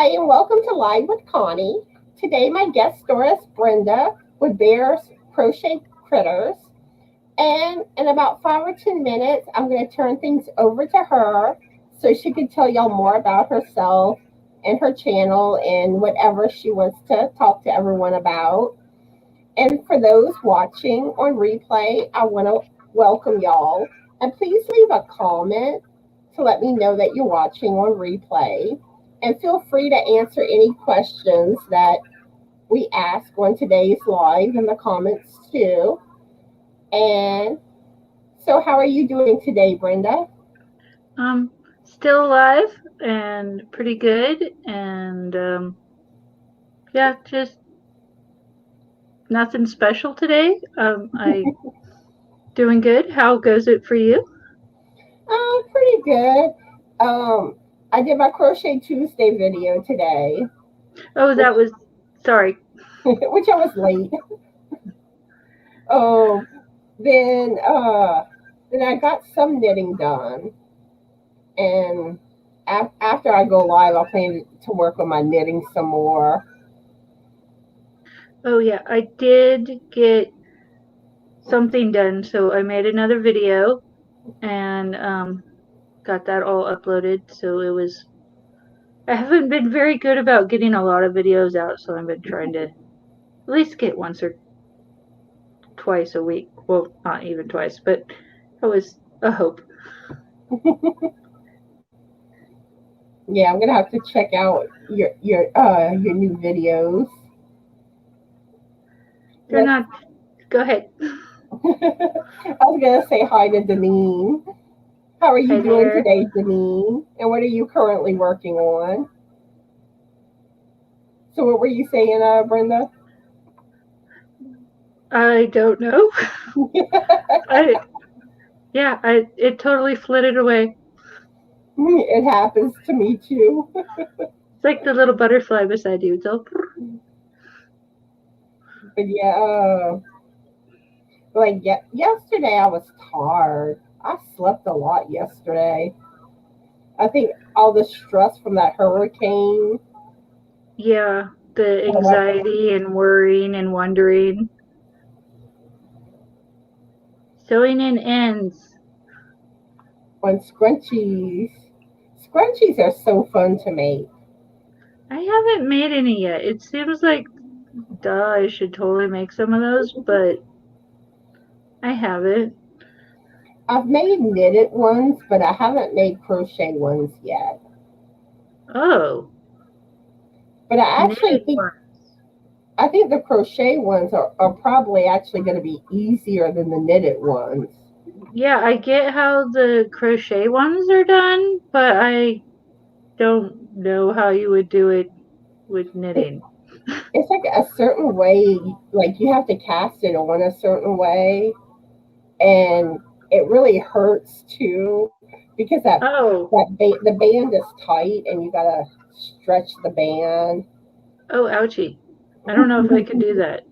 Hi, and welcome to Live with Connie. Today, my guest star is Brenda with Bears Crochet Critters. And in about 5 or 10 minutes, I'm going to turn things over to her so she can tell y'all more about herself and her channel and whatever she wants to talk to everyone about. And for those watching on replay, I want to welcome y'all. And please leave a comment to let me know that you're watching on replay. And feel free to answer any questions that we ask on today's live in the comments too. And so how are you doing today, Brenda? Still alive and pretty good, and yeah, just nothing special today. I doing good. How goes it for you? Pretty good. I did my Crochet Tuesday video today, Oh, which, that was sorry. which I was late. Oh, then then I got some knitting done, and after I go live, I'll plan to work on my knitting some more. Oh yeah, I did get something done, so I made another video and got that all uploaded. So it was. I haven't been very good about getting a lot of videos out, so I've been trying to at least get once or twice a week. Well, not even twice, but it was a hope. Yeah, I'm gonna have to check out your new videos. They're Let's not. Go ahead. I was gonna say hi to Deneen. How are you Hi doing there. today, Deneen? And what are you currently working on? So what were you saying, Brenda? I don't know. I it totally flitted away. It happens to me too. It's like the little butterfly beside you. It's all. But yeah, like yesterday I was tired. I slept a lot yesterday. I think all the stress from that hurricane. Yeah, the I went anxiety and worrying and wondering. Sewing in ends. on scrunchies. Scrunchies are so fun to make. I haven't made any yet. It seems like, duh, I should totally make some of those, but I haven't. I've made knitted ones, but I haven't made crochet ones yet. Oh, But I actually knitted think one. I think the crochet ones are probably actually going to be easier than the knitted ones. Yeah, I get how the crochet ones are done, but I don't know how you would do it with It, knitting. it's like a certain way, like you have to cast it on a certain way, and it really hurts too because Oh, the band is tight and you gotta stretch the band. oh, ouchie. I don't know if I could do that.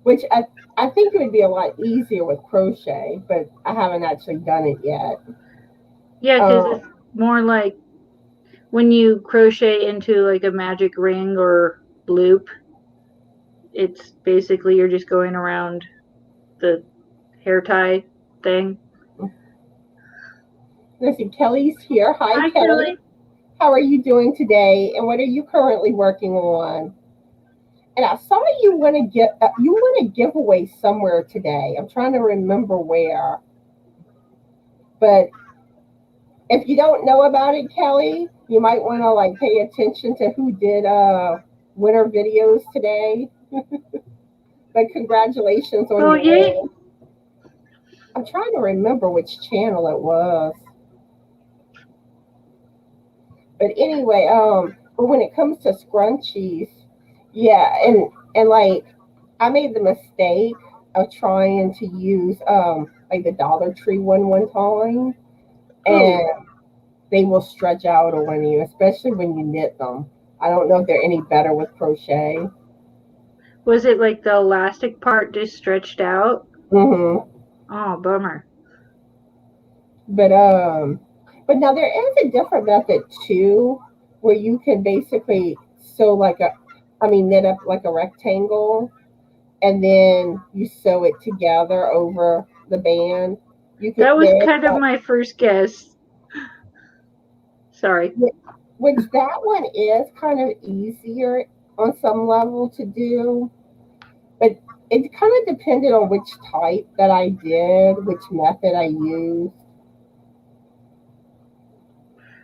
Which I think it would be a lot easier with crochet, but I haven't actually done it yet. Yeah, because Um, it's more like when you crochet into like a magic ring or loop, it's basically you're just going around the hair tie thing. let's see, Kelly's here. Hi, Hi, Kelly. Kelly. How are you doing today? And what are you currently working on? And I saw you want to give away somewhere today. I'm trying to remember where, but if you don't know about it, Kelly, you might want to like pay attention to who did winter videos today. But congratulations on Oh, your yay. win. I'm trying to remember which channel it was. But anyway, but when it comes to scrunchies, yeah, and like I made the mistake of trying to use like the Dollar Tree one time, Oh, and they will stretch out on you, especially when you knit them. I don't know if they're any better with crochet. was it like the elastic part just stretched out? hmm Oh, bummer. But but now there is a different method too, where you can basically sew knit up like a rectangle, and then you sew it together over the band. You could That was there, kind of my first guess. Sorry. which that one is kind of easier on some level to do, but it kind of depended on which type that I did, which method I used.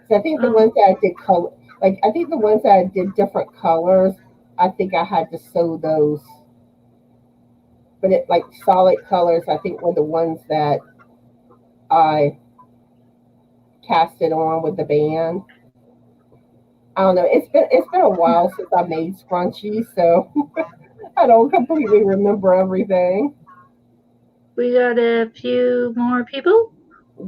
So I think the ones that I did color, I think the ones that I did different colors, I think I had to sew those. But it like solid colors, I think were the ones that I casted on with the band. I don't know. It's been a while since I made scrunchies, so I don't completely remember everything. We got a few more people.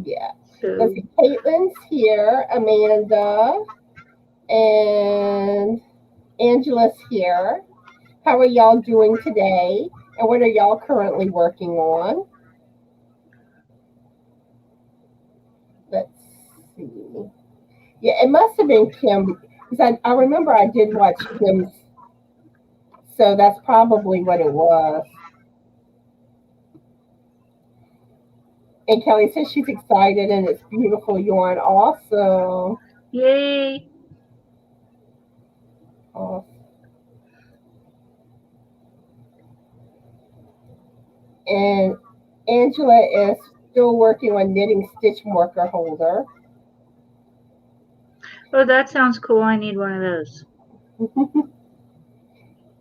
Yeah. Let's So see. Caitlin's here, Amanda, and Angela's here. How are y'all doing today? And what are y'all currently working on? Let's see. Yeah, it must have been Kim, because I remember I did watch Kim's, so that's probably what it was. And Kelly says she's excited and it's beautiful yarn. Awesome. yay. Awesome. And Angela is still working on knitting stitch marker holder. Oh, that sounds cool. I need one of those.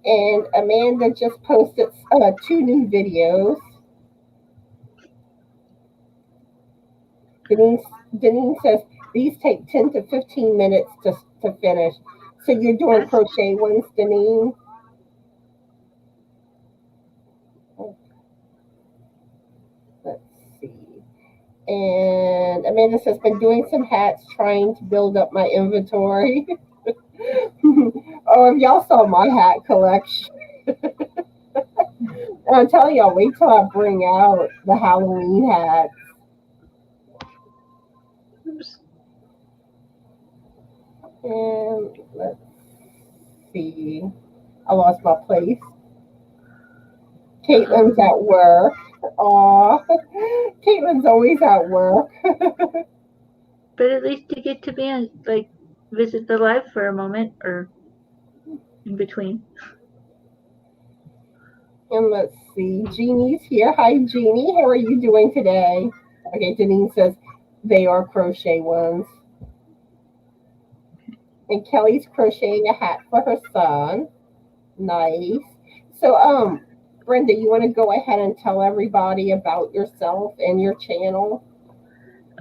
And Amanda just posted 2 new videos. Denise says these take 10 to 15 minutes to finish. So you're doing crochet ones, Denise? Let's see. And Amanda says, been doing some hats, trying to build up my inventory. Oh, if y'all saw my hat collection. I'll tell y'all, wait till I bring out the Halloween hats. Oops. And let's see. I lost my place. Caitlin's at work. Aw, Caitlin's always at work. But at least you get to be visit the live for a moment or in between. And let's see. Jeannie's here. Hi, Jeannie. How are you doing today? Okay, Janine says they are crochet ones. And Kelly's crocheting a hat for her son. Nice. So, Brenda, you want to go ahead and tell everybody about yourself and your channel?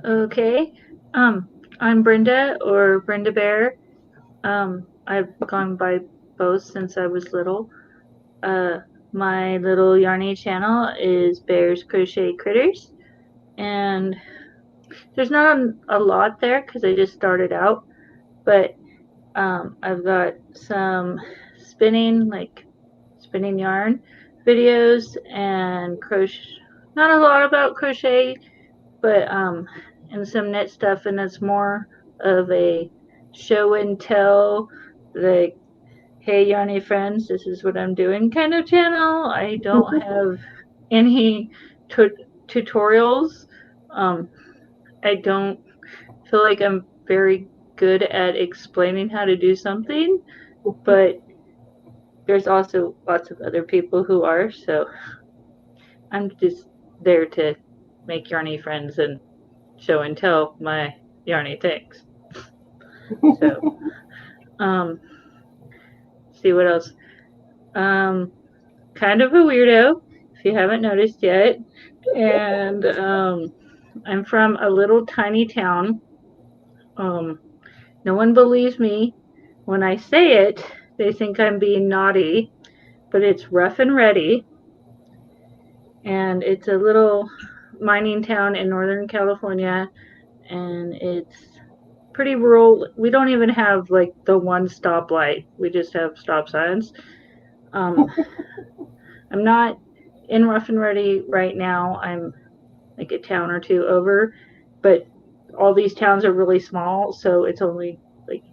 Okay. I'm Brenda or Brenda Bear. I've gone by both since I was little. My little yarny channel is Bear's Crochet Critters, and there's not a lot there because I just started out, but I've got some spinning yarn videos and crochet. Not a lot about crochet, but and some knit stuff, and it's more of a show and tell, like, hey yarny friends, this is what I'm doing kind of channel. I don't have any tutorials. I don't feel like I'm very good at explaining how to do something, but there's also lots of other people who are, so I'm just there to make yarny friends and show and tell my yarny things. So see what else. Kind of a weirdo, if you haven't noticed yet, and I'm from a little tiny town. No one believes me when I say it. They think I'm being naughty, but it's Rough and Ready, and it's a little mining town in Northern California, and it's pretty rural. We don't even have like the one stoplight. We just have stop signs. I'm not in Rough and Ready right now. I'm like a town or two over, but all these towns are really small, so it's only like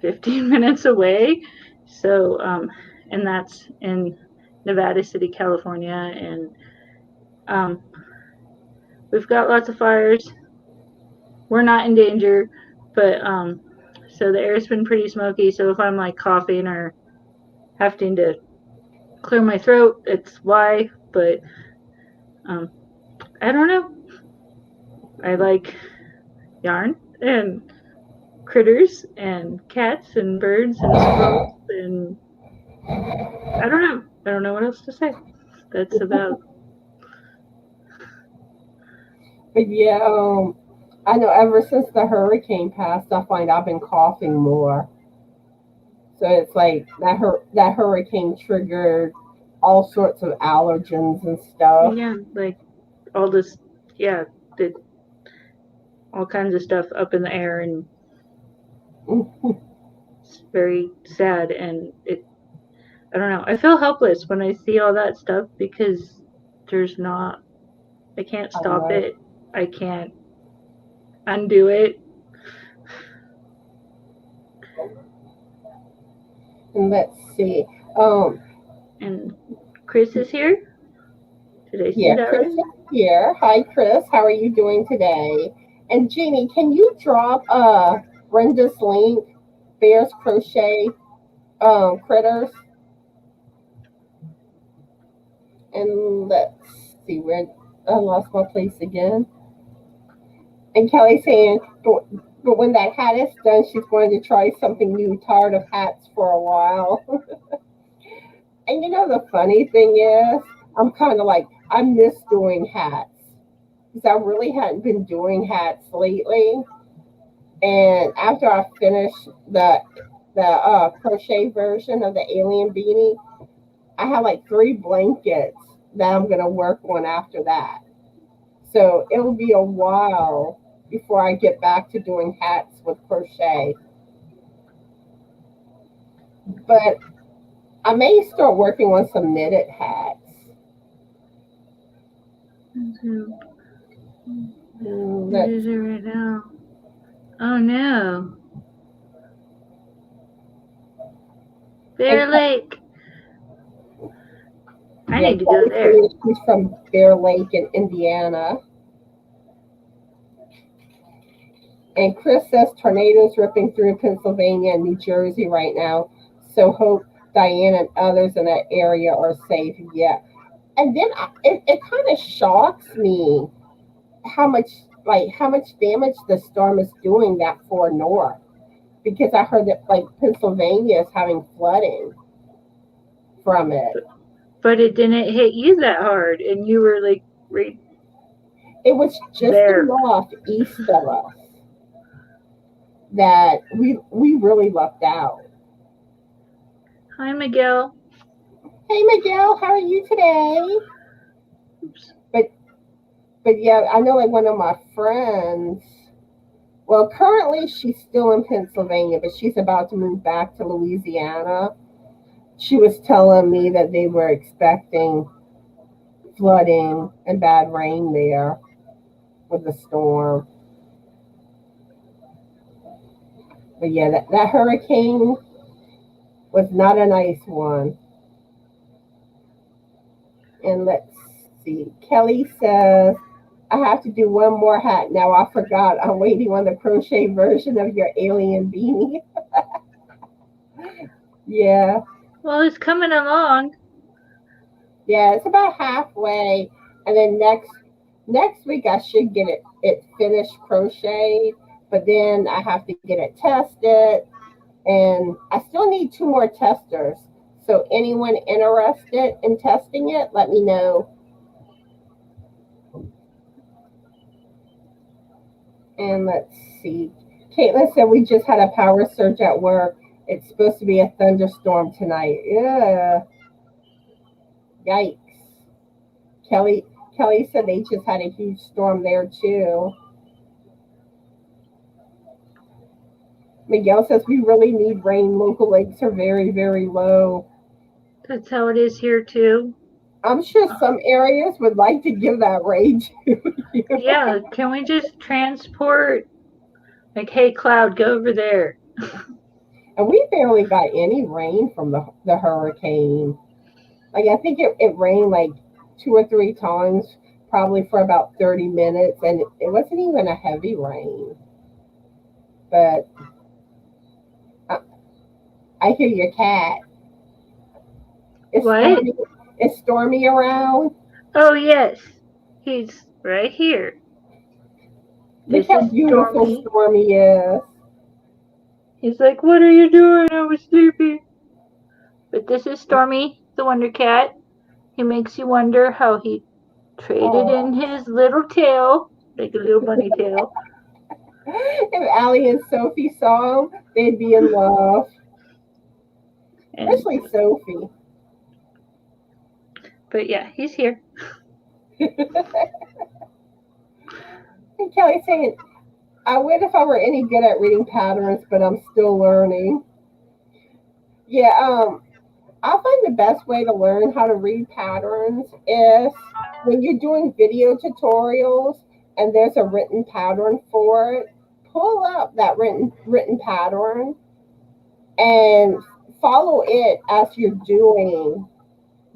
15 minutes away. So, and that's in Nevada City, California. And we've got lots of fires. We're not in danger, but so the air's been pretty smoky. So if I'm like coughing or having to clear my throat, it's why. But I don't know. I like yarn and critters and cats and birds and squirrels, and I don't know what else to say. That's about. But yeah, I know ever since the hurricane passed, I find I've been coughing more. So it's like that hurricane triggered all sorts of allergens and stuff. Yeah, like all this, yeah, all kinds of stuff up in the air, and it's very sad. And I don't know. I feel helpless when I see all that stuff because I can't stop it. I can't undo it. And let's see. And Chris is here. Did I see Yeah, that Chris right? is here. Hi, Chris. How are you doing today? And Jeannie, can you drop Brenda's link, Bears Crochet Critters? And let's see where I lost my place again. And Kelly's saying, but when that hat is done, she's going to try something new. Tired of hats for a while. And you know the funny thing is, I'm kind of like I miss doing hats because I really hadn't been doing hats lately. And after I finish the crochet version of the alien beanie, I have like 3 blankets that I'm gonna work on after that. So it'll be a while before I get back to doing hats with crochet. But I may start working on some knitted hats. What is it right now? Oh no. Bear Lake. I need to go there. She's from Bear Lake in Indiana. And Chris says tornadoes ripping through Pennsylvania and New Jersey right now. So hope Diane and others in that area are safe. Yeah. And then it kind of shocks me how much damage the storm is doing that far north. Because I heard that like Pennsylvania is having flooding from it. But it didn't hit you that hard, and you were like right. It was just enough east of us that we really lucked out. Hi, Miguel. Hey, Miguel, how are you today? Oops. But yeah, I know like one of my friends. Well, currently she's still in Pennsylvania, but she's about to move back to Louisiana. She was telling me that they were expecting flooding and bad rain there with the storm. But yeah, that hurricane was not a nice one. And let's see. Kelly says, I have to do one more hat now. I forgot. I'm waiting on the crochet version of your alien beanie. Yeah. Well, it's coming along. Yeah, it's about halfway. And then next week I should get it finished crocheted. But then I have to get it tested. And I still need 2 more testers. So anyone interested in testing it, let me know. And let's see. Caitlin said we just had a power surge at work. It's supposed to be a thunderstorm tonight. Yeah. Yikes. Kelly said they just had a huge storm there too. Miguel says we really need rain. Local lakes are very, very low. That's how it is here too. I'm sure some areas would like to give that rain to you. Yeah, can we just transport? Like, hey, cloud, go over there. And we barely got any rain from the hurricane. Like, I think it rained like 2 or 3 times, probably for about 30 minutes, and it wasn't even a heavy rain. But I hear your cat. What? Is Stormy around? Oh, yes. He's right here. Look This how is beautiful Stormy. Stormy is. He's like, what are you doing? I was sleeping. But this is Stormy the Wonder Cat. He makes you wonder how he traded in Oh. his little tail, like a little bunny tail. If Allie and Sophie saw him, they'd be in love. And, Especially Sophie. but yeah, he's here. And Kelly's saying, I would if I were any good at reading patterns, but I'm still learning. Yeah, I find the best way to learn how to read patterns is when you're doing video tutorials and there's a written pattern for it, pull up that written pattern and follow it as you're doing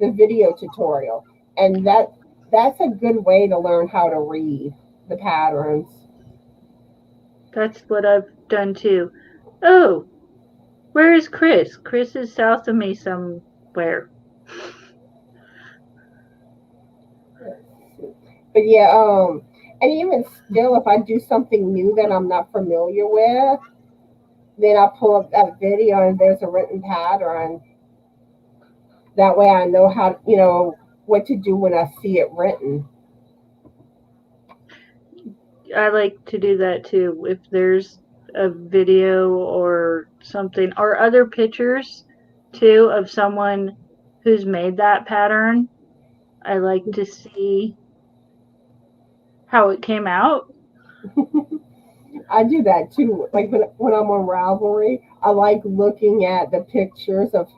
the video tutorial. And that's a good way to learn how to read the patterns. That's what I've done too. Oh, where is Chris? Chris is south of me somewhere. But yeah, and even still, if I do something new that I'm not familiar with, then I pull up that video and there's a written pattern. That way I know how, what to do when I see it written. I like to do that too. If there's a video or something, or other pictures too of someone who's made that pattern, I like to see how it came out. I do that too. Like when I'm on Ravelry, I like looking at the pictures of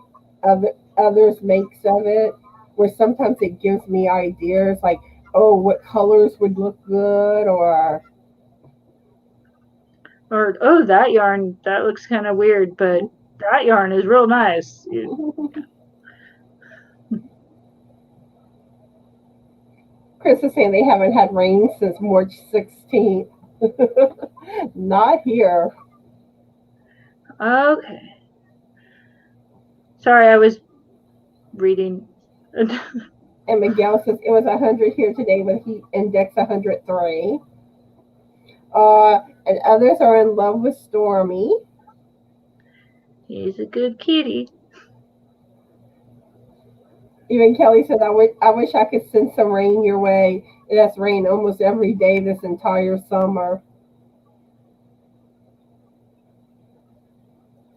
others makes of it, where sometimes it gives me ideas like, oh, what colors would look good, or Oh, that yarn, that looks kind of weird, but that yarn is real nice. Chris is saying they haven't had rain since March 16th. Not here. Okay. Sorry, I was reading. And Miguel says it was 100 here today with heat index 103. And others are in love with Stormy. He's a good kitty. Even Kelly said, I wish I could send some rain your way. It has rained almost every day this entire summer.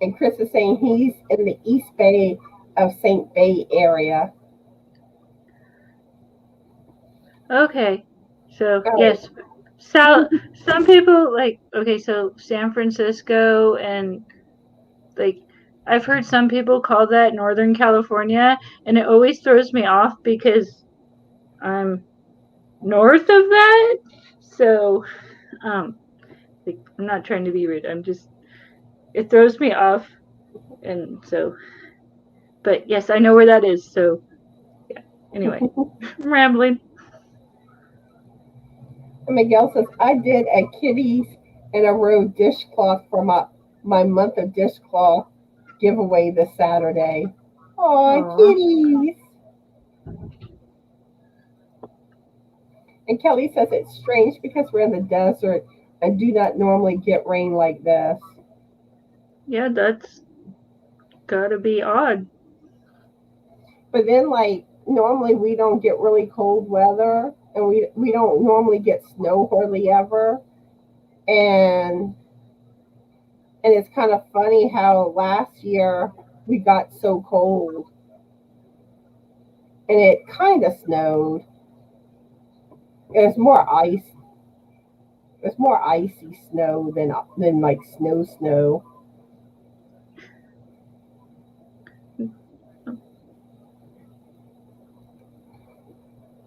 And Chris is saying he's in the East Bay of St. Bay area. Okay. So, yes. So, some people so San Francisco and I've heard some people call that Northern California, and it always throws me off because I'm north of that. So, I'm not trying to be rude. It throws me off. And so, but yes, I know where that is. So, yeah. Anyway, I'm rambling. Miguel says, I did a kitties in a row dishcloth for my month of dishcloth giveaway this Saturday. Aw, kitties. And Kelly says it's strange because we're in the desert and do not normally get rain like this. Yeah, that's gotta be odd. But then, normally we don't get really cold weather, and we don't normally get snow hardly ever. And it's kind of funny how last year we got so cold, and it kind of snowed. It's more ice. It's more icy snow than like snow.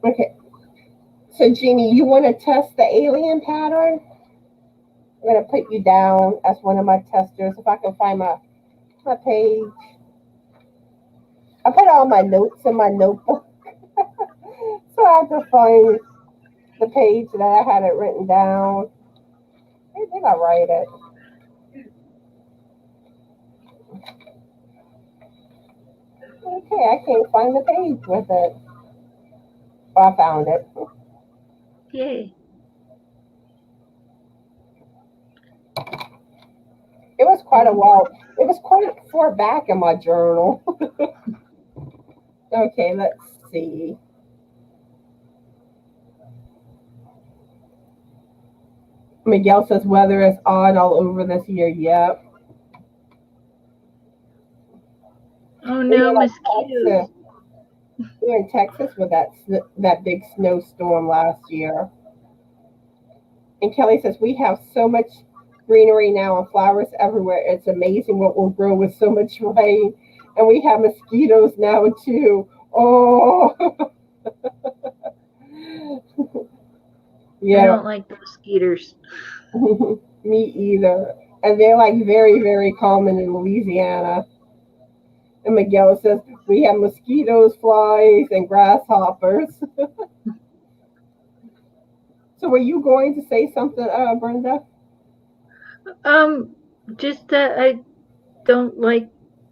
Okay. So Jeannie, you want to test the alien pattern? I'm gonna put you down as one of my testers if I can find my my page. I put all my notes in my notebook. So I have to find the page that I had it written down. Where did I write it? Okay, I can't find the page with it. Oh, I found it. Yay. It was quite a while. It was quite far back in my journal. Okay, let's see. Miguel says weather is odd all over this year. Yep. Oh no, mosquitoes. We were in Texas with that big snowstorm last year. And Kelly says we have so much greenery now and flowers everywhere. It's amazing what will grow with so much rain. And we have mosquitoes now too. Oh. Yeah. I don't like the mosquitoes. Me either. And they're like very, very common in Louisiana. And Miguel says we have mosquitoes, flies, and grasshoppers. So were you going to say something, Brenda? Just that I don't like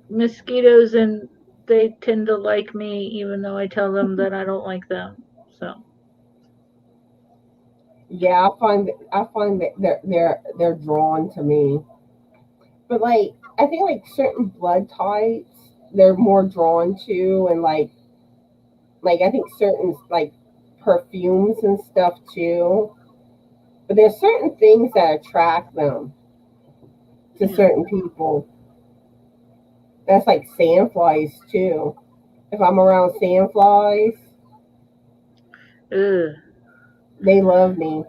mosquitoes and they tend to like me even though I tell them that I don't like them. So Yeah, I find that they're drawn to me. But like I think like certain blood types they're more drawn to, and like I think certain like perfumes and stuff too. But there's certain things that attract them to certain people. That's like sandflies too. If I'm around sandflies, ugh. they love me.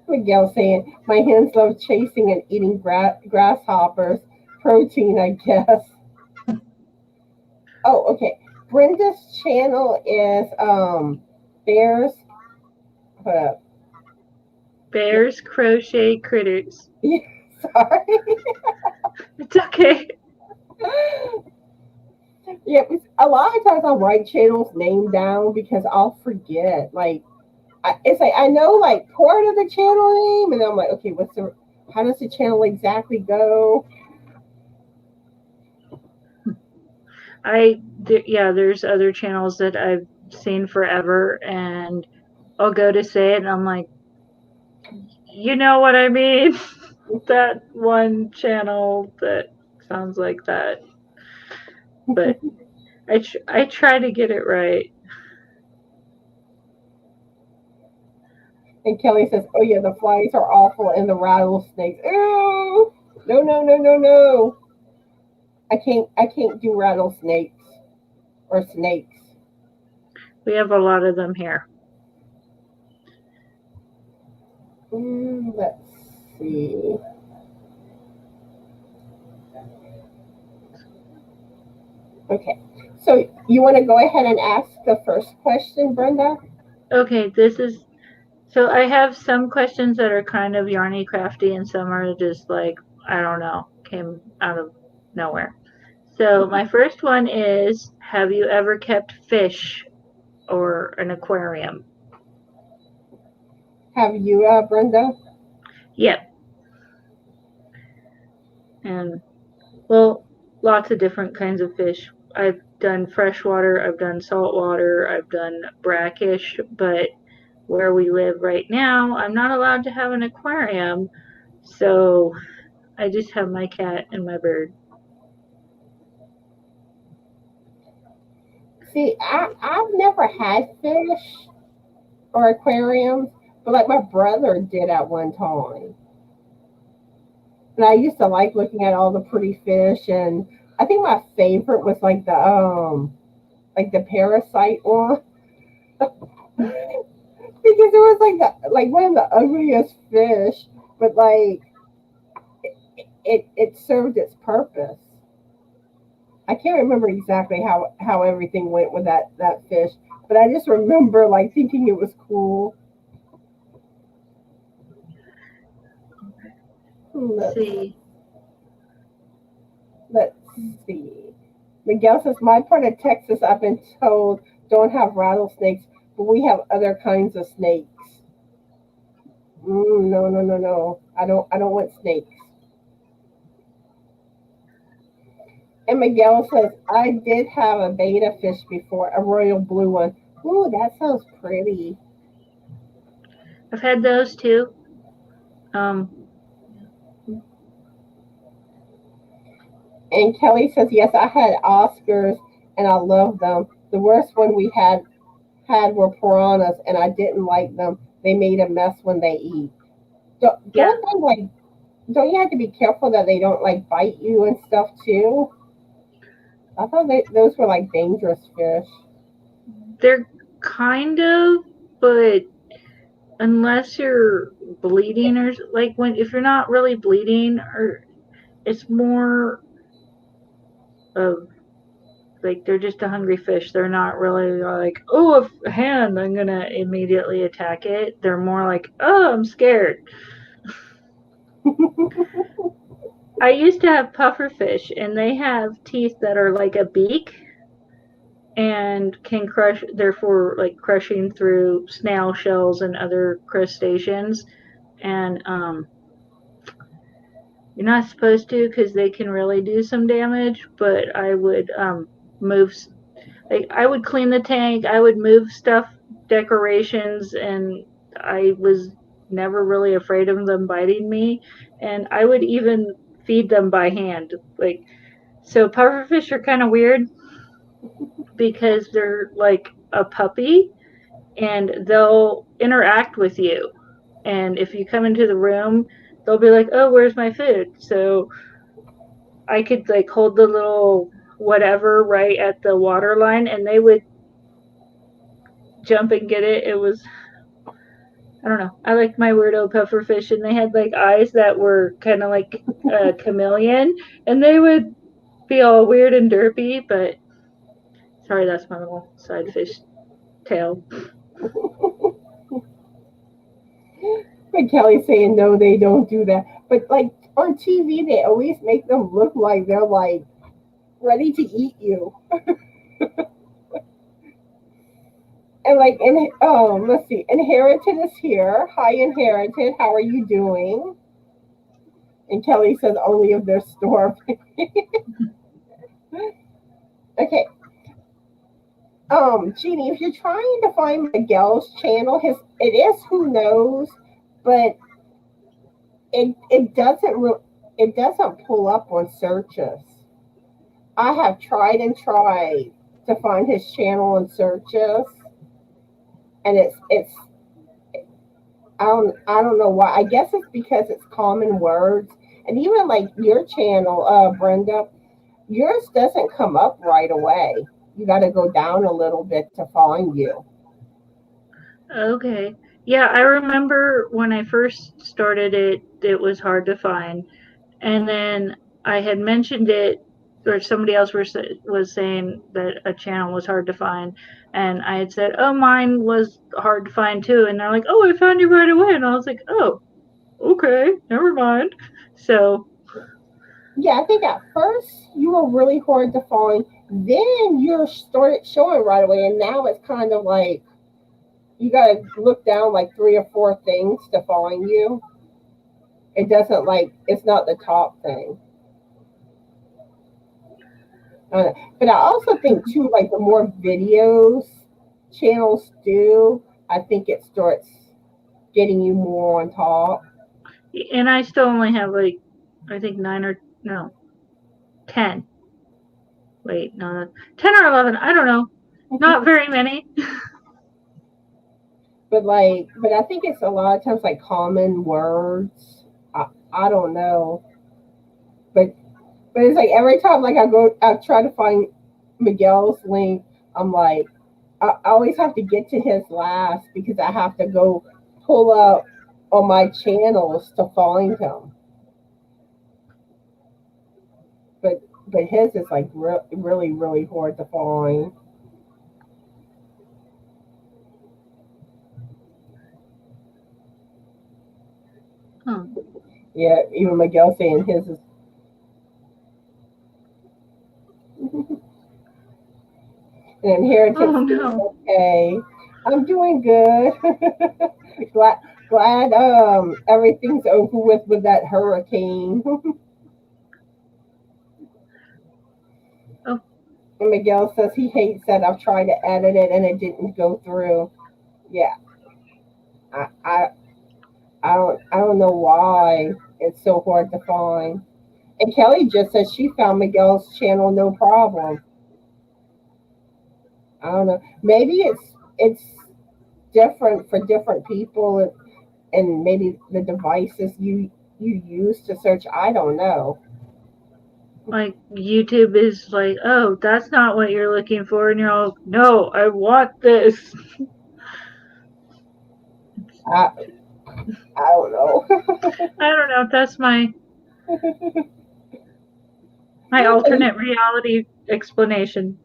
Miguel saying, my hens love chasing and eating grasshoppers. Protein, I guess. Oh, okay. Brenda's channel is Bears. Bears crochet critters. Yeah, sorry. It's okay. Yeah, a lot of times I'll write channel's name down because I'll forget. Like, it's like I know like part of the channel name, and then I'm like, okay, how does the channel exactly go? There's other channels that I've seen forever, and I'll go to say it, and I'm like, you know what I mean? That one channel that sounds like that. But I try to get it right. And Kelly says, oh yeah, the flies are awful and the rattlesnakes. Ew! No, no, no, no, no. I can't do rattlesnakes or snakes. We have a lot of them here. Let's see. Okay. So you want to go ahead and ask the first question, Brenda? Okay, so I have some questions that are kind of yarny crafty and some are just like, I don't know, came out of nowhere. So my first one is, have you ever kept fish or an aquarium? Have you, Brenda? Yep. And, well, lots of different kinds of fish. I've done freshwater, I've done saltwater, I've done brackish, but where we live right now, I'm not allowed to have an aquarium, so I just have my cat and my bird. See, I've never had fish or aquariums, but like my brother did at one time. And I used to like looking at all the pretty fish, and I think my favorite was like the parasite one. Because it was like one of the ugliest fish, but like it served its purpose. I can't remember exactly how everything went with that fish, but I just remember like thinking it was cool. Let's see. let's see. Miguel says, my part of Texas, I've been told, don't have rattlesnakes, but we have other kinds of snakes. No, no, no, no. I don't want snakes. And Miguel says, I did have a betta fish before, a royal blue one. Ooh, that sounds pretty. I've had those too. And Kelly says, yes, I had Oscars and I love them. The worst one we had were piranhas, and I didn't like them. They made a mess when they eat. Yeah. Don't you have to be careful that they don't like bite you and stuff too? I thought those were like dangerous fish. They're kind of, but unless you're bleeding or like if you're not really bleeding, or it's more of like they're just a hungry fish. They're not really like, oh, a hand, I'm gonna immediately attack it. They're more like, oh, I'm scared. I used to have pufferfish, and they have teeth that are like a beak and can crush, therefore, like crushing through snail shells and other crustaceans. And you're not supposed to because they can really do some damage, but I would move, like I would clean the tank, I would move stuff, decorations, and I was never really afraid of them biting me. And I would even feed them by hand. Like, so pufferfish are kind of weird because they're like a puppy and they'll interact with you. And if you come into the room, they'll be like, oh, where's my food? So I could like hold the little whatever right at the water line and they would jump and get it. It was, I don't know. I liked my weirdo pufferfish, and they had like eyes that were kind of like a chameleon, and they would be all weird and derpy. But sorry, that's my little side fish tale. But Kelly's saying no, they don't do that. But like on TV, they always make them look like they're like ready to eat you. And like, let's see, Inherited is here. Hi, Inherited. How are you doing? And Kelly says only if they're starving. Okay. Jeannie, if you're trying to find Miguel's channel, it is Who Knows, but it doesn't pull up on searches. I have tried and tried to find his channel in searches, and it's I don't know why. I guess it's because it's common words, and even like your channel, Brenda, yours doesn't come up right away. You got to go down a little bit to find you. Okay. Yeah, I remember when I first started it, it was hard to find. And then I had mentioned it, or somebody else was saying that a channel was hard to find. And I had said, oh, mine was hard to find too. And they're like, oh, I found you right away. And I was like, oh, okay, never mind. So, Yeah, I think at first you were really hard to find. Then you started showing right away, and now it's kind of like you got to look down like 3 or 4 things to find you. It doesn't like it's not the top thing. But I also think too, like the more videos channels do, I think it starts getting you more on top. and I still only have like, I think 9 or no, 10. Wait, no, 10 or 11. I don't know. Not very many. But I think it's a lot of times like common words. I don't know, but it's like every time like I try to find Miguel's link, I'm like, I always have to get to his last because I have to go pull up on my channels to find him. But his is like really really hard to find. Huh. Yeah, even Miguel saying his is. And Inheritance Oh doing no. okay. I'm doing good. glad glad everything's over with that hurricane. Oh, And Miguel says he hates that I've tried to edit it and it didn't go through. Yeah, I I, I don't know why it's so hard to find. And Kelly just said she found Miguel's channel no problem. I don't know. Maybe it's different for different people and maybe the devices you use to search. I don't know. like YouTube is like, oh, that's not what you're looking for, and you're all, no, I want this. I I don't know. I don't know. That's my alternate reality explanation.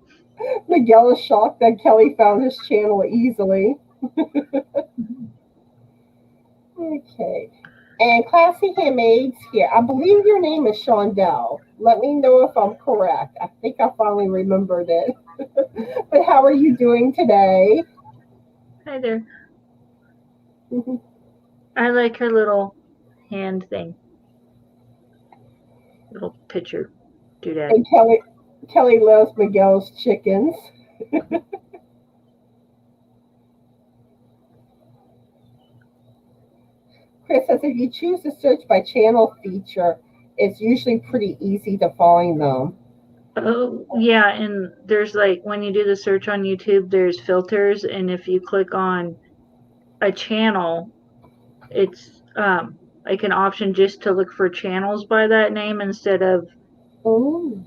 Miguel is shocked that Kelly found his channel easily. Okay. And Classy Handmaids here. I believe your name is Shondell. Let me know if I'm correct. I think I finally remembered it. But how are you doing today? Hi there. And I like her little hand thing, little picture doodad. Kelly loves Miguel's chickens. Chris says if you choose to search by channel feature, it's usually pretty easy to find them. Oh, yeah, and there's like when you do the search on YouTube, there's filters, and if you click on a channel, it's like an option just to look for channels by that name instead of Oh,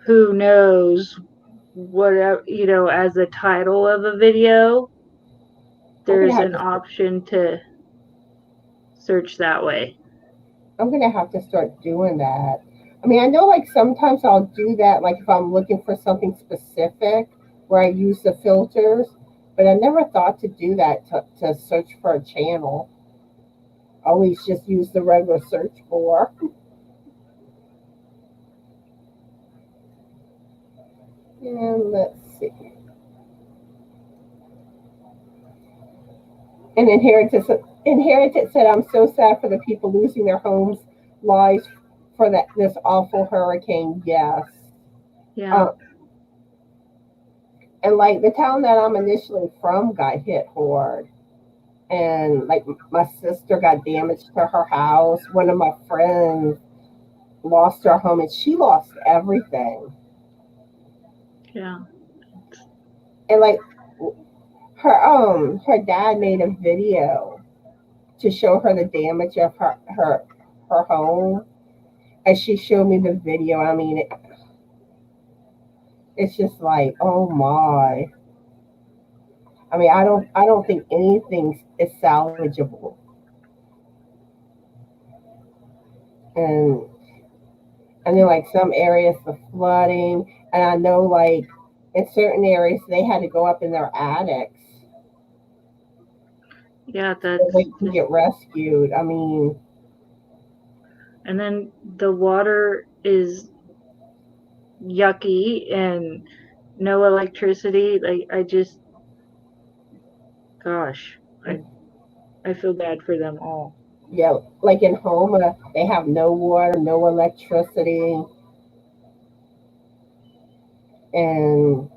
who knows whatever, as the title of a video. I'm gonna There's have an to. option to search that way. I'm gonna have to start doing that. I mean, I know like sometimes I'll do that, like if I'm looking for something specific where I use the filters, but I never thought to do that to search for a channel. I always just use the regular search bar. And let's see. And Inheritance said, I'm so sad for the people losing their homes, lives for this awful hurricane. Yes. Yeah. Uh, and like the town that I'm initially from got hit hard. And like my sister got damage to her house. One of my friends lost her home and she lost everything. Yeah. And like her dad made a video to show her the damage of her home. And she showed me the video. I mean, it's just like, oh my. I mean, I don't think anything is salvageable. And and then like some areas the flooding, and I know like in certain areas they had to go up in their attics Yeah, so they that's can get rescued. I mean, and then the water is yucky and no electricity. Like gosh, I feel bad for them all. yeah, like in Homa, they have no water, no electricity, and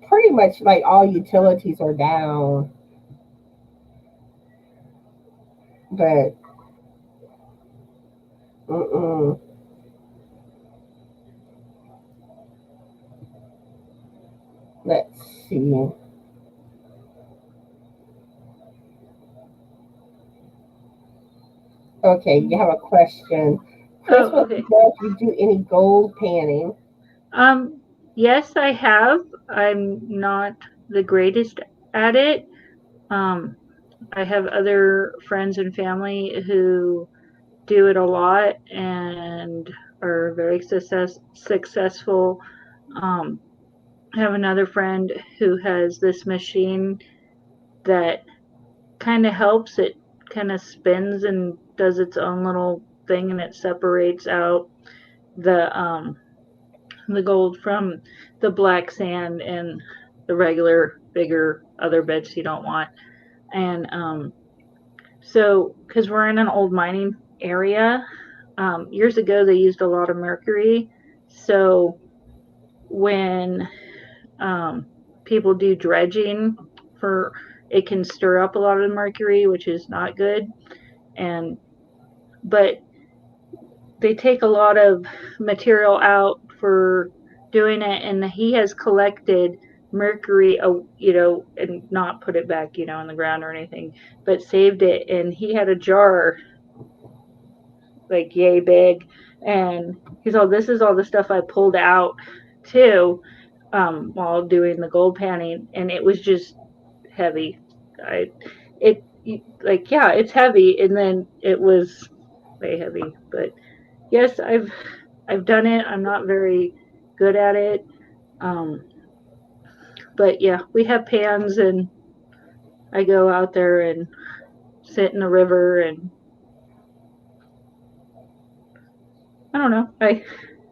pretty much like all utilities are down. But mm-mm, let's see. Okay, you have a question. Chris Oh, wants to okay. know if you do any gold panning. Um, yes, I have. I'm not the greatest at it. Um, I have other friends and family who do it a lot and are very successful. Um, I have another friend who has this machine that kind of helps. It kind of spins and does its own little thing, and it separates out the gold from the black sand and the regular bigger other beds you don't want. And so because we're in an old mining area, years ago they used a lot of mercury, so when people do dredging, for it can stir up a lot of the mercury, which is not good. But they take a lot of material out for doing it, and he has collected mercury, and not put it back, in the ground or anything, but saved it. And he had a jar like yay big, and he's all, this is all the stuff I pulled out too, while doing the gold panning, and it was just heavy. It's heavy, and then it was way heavy. But yes, I've done it. I'm not very good at it. But yeah, we have pans, and I go out there and sit in the river, and I don't know.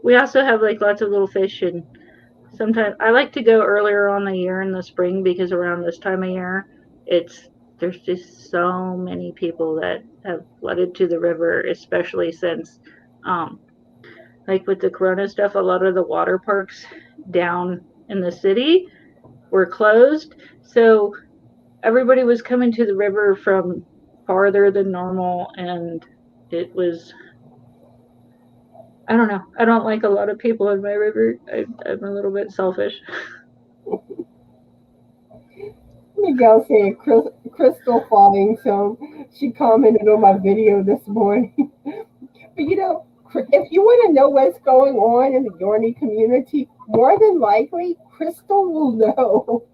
We also have like lots of little fish, and sometimes I like to go earlier on the year in the spring, because around this time of year, there's just so many people that have flooded to the river, especially since, like with the corona stuff, a lot of the water parks down in the city were closed. So everybody was coming to the river from farther than normal, and it was, I don't know. I don't like a lot of people in my river. I'm a little bit selfish. Miguel saying Crystal falling, so she commented on my video this morning. But if you want to know what's going on in the Yorny community, more than likely, Crystal will know.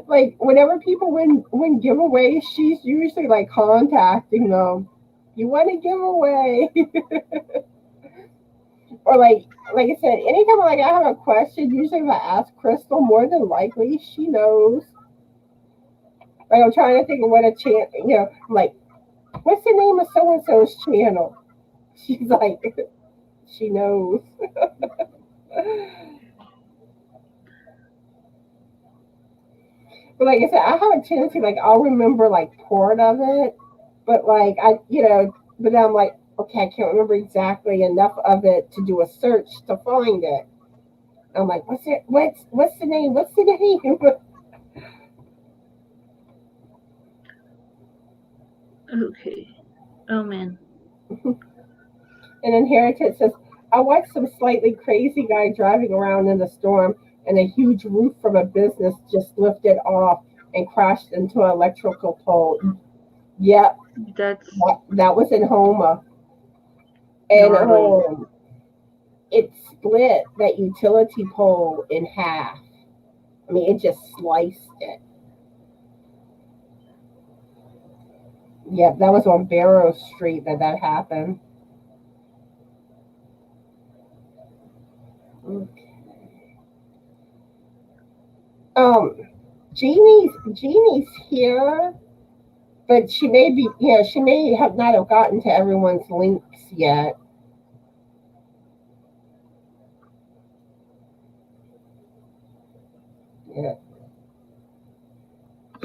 Like, whenever people win giveaways, she's usually like contacting them. You want a giveaway? Or like I said, anytime I have a question, usually if I ask Crystal, more than likely she knows. Like, I'm trying to think of what a channel, I'm like, what's the name of so and so's channel? She's like, she knows. But like I said, I have a tendency, like, I'll remember like part of it, but like but then I'm like, okay, I can't remember exactly enough of it to do a search to find it. I'm like, what's the name? What's the name? Okay. Oh man. And Inheritance says, I watched some slightly crazy guy driving around in the storm, and a huge roof from a business just lifted off and crashed into an electrical pole. Yep, that was in Houma. And it split that utility pole in half. I mean, it just sliced it. Yep, that was on Barrow Street that happened. Okay. Jeannie's here, but she may have not have gotten to everyone's links yet. Yeah.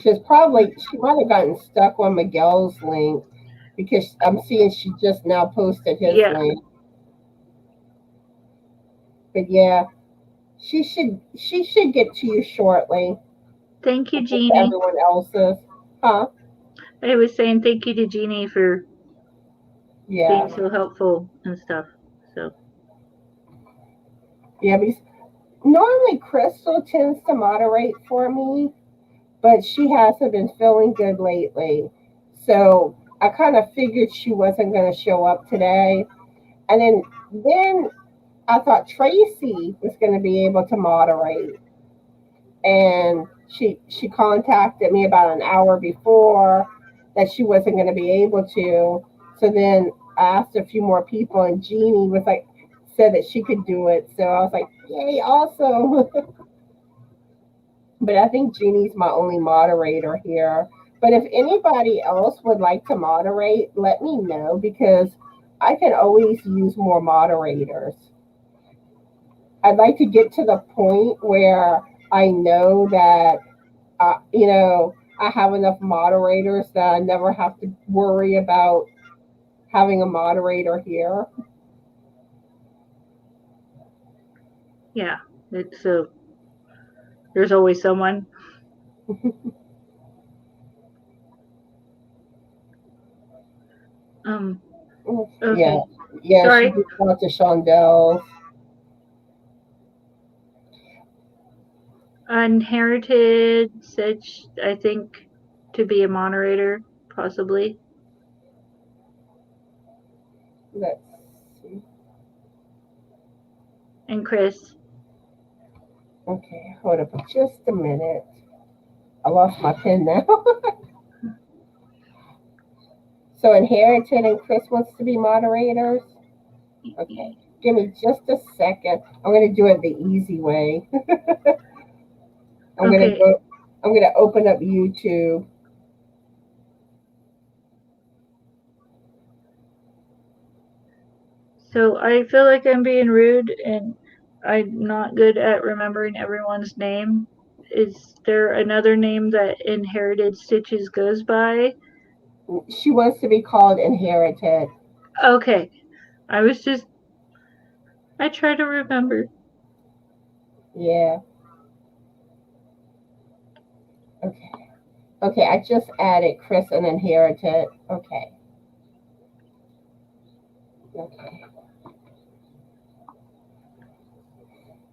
She might have gotten stuck on Miguel's link, because I'm seeing she just now posted his link. But yeah, she should get to you shortly. Thank you, Jeannie. Everyone else's, huh? I was saying thank you to Jeannie for being so helpful and stuff. So yeah, because normally Crystal tends to moderate for me, but she hasn't been feeling good lately. So I kind of figured she wasn't going to show up today. And then I thought Tracy was going to be able to moderate. And she contacted me about an hour before that she wasn't going to be able to. So then I asked a few more people, and Jeannie said that she could do it. So I was like, yay, awesome. But I think Jeannie's my only moderator here. But if anybody else would like to moderate, let me know because I can always use more moderators. I'd like to get to the point where I know that, I have enough moderators that I never have to worry about having a moderator here. Yeah, it's so there's always someone. Okay. Yeah, she Sorry. just went to Shondel's. Unherited said, I think, to be a moderator, possibly. Let's see. And Chris. Okay, hold up just a minute. I lost my pen now. So Inherited and Chris wants to be moderators. Okay, give me just a second. I'm gonna do it the easy way. I'm gonna Okay. go. I'm gonna open up YouTube. So I feel like I'm being rude and I'm not good at remembering everyone's name. Is there another name that Inherited Stitches goes by? She wants to be called Inherited. Okay. I try to remember. Yeah. Okay. Okay, I just added Chris and Inherited. Okay. Okay.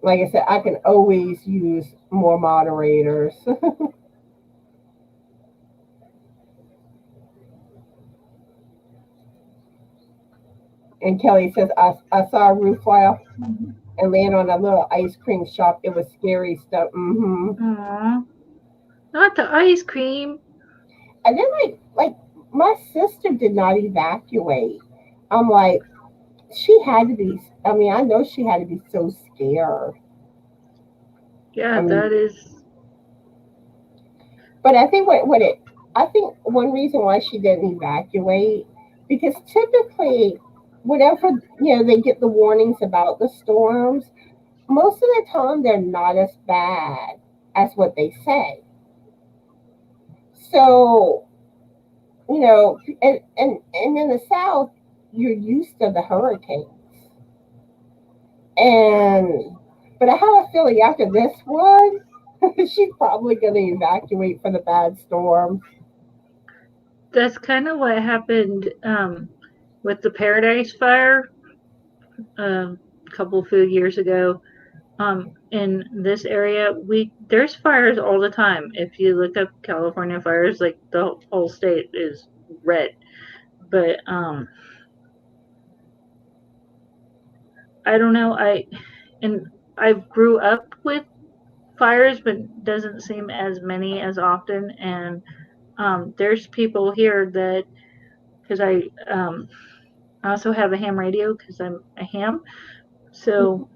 Like I said, I can always use more moderators. And Kelly says, I saw a roof fly off and land on a little ice cream shop. It was scary stuff. Aww. Not the ice cream. And then like my sister did not evacuate. I'm like, she had to be. I mean, I know she had to be so scared. Yeah, I mean, that is. but I think I think one reason why she didn't evacuate because typically, whenever they get the warnings about the storms, most of the time they're not as bad as what they say. So and in the South, you're used to the hurricanes, and but I have a feeling after this one, she's probably going to evacuate for the bad storm. That's kind of what happened with the Paradise Fire a couple few years ago. In this area, there's fires all the time. If you look up California fires, like the whole state is red. But I don't know. I grew up with fires, but doesn't seem as many as often. And there's people here that because I also have a ham radio because I'm a ham. So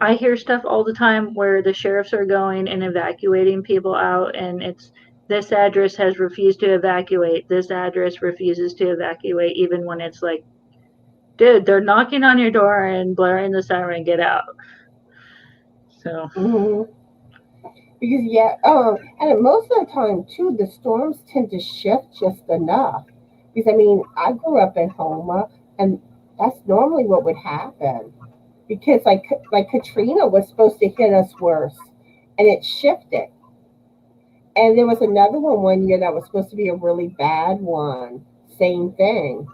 I hear stuff all the time where the sheriffs are going and evacuating people out, and it's this address has refused to evacuate. This address refuses to evacuate, even when it's like, dude, they're knocking on your door and blaring the siren, get out. So. Mm-hmm. Because and most of the time too, the storms tend to shift just enough. Because I mean, I grew up in Homa, and that's normally what would happen. Because like Katrina was supposed to hit us worse, and it shifted. And there was another one year that was supposed to be a really bad one. Same thing,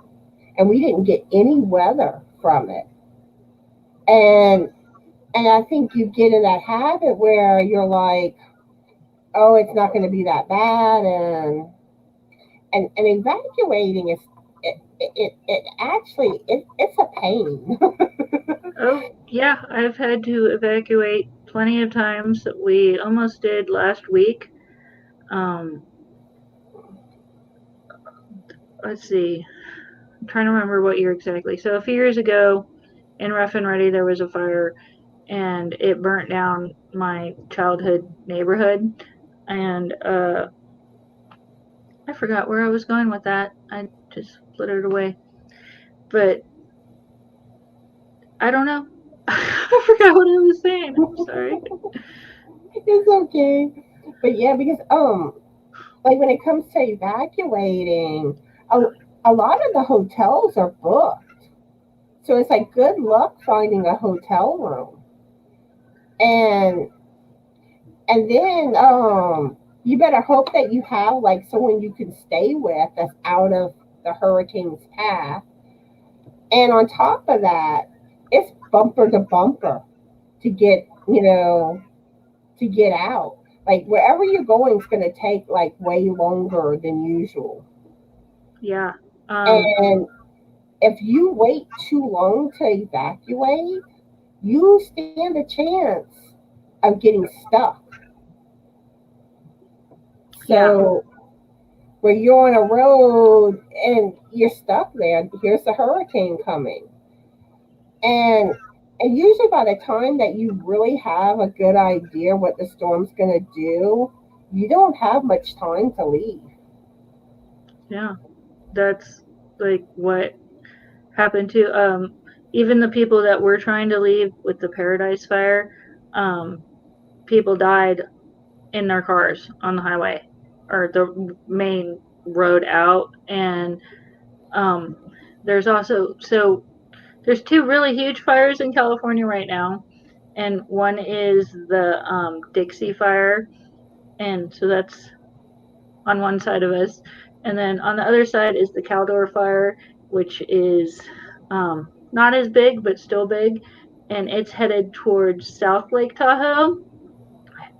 and we didn't get any weather from it. And I think you get in that habit where you're like, oh, it's not going to be that bad, and evacuating is it actually it's a pain. Oh, yeah, I've had to evacuate plenty of times. We almost did last week. Um, let's see. I'm trying to remember what year exactly. So a few years ago in Rough and Ready, there was a fire and it burnt down my childhood neighborhood, and I forgot where I was going with that. I just flittered away. But I don't know. I forgot what I was saying. I'm sorry. It's okay. But yeah, because like when it comes to evacuating, a, a lot of the hotels are booked. So it's like good luck finding a hotel room. And then you better hope that you have like someone you can stay with that's out of the hurricane's path. And on top of that, it's bumper to bumper to get, to get out. Like wherever you're going is going to take like way longer than usual. Yeah. And if you wait too long to evacuate, you stand a chance of getting stuck. Yeah. So where you're on a road and you're stuck there, here's the hurricane coming. And usually by the time that you really have a good idea what the storm's going to do, you don't have much time to leave. Yeah. That's like what happened to even the people that were trying to leave with the Paradise Fire. People died in their cars on the highway or the main road out. And there's also there's two really huge fires in California right now, and one is the Dixie Fire, and so that's on one side of us, and then on the other side is the Caldor Fire, which is not as big but still big, and it's headed towards South Lake Tahoe,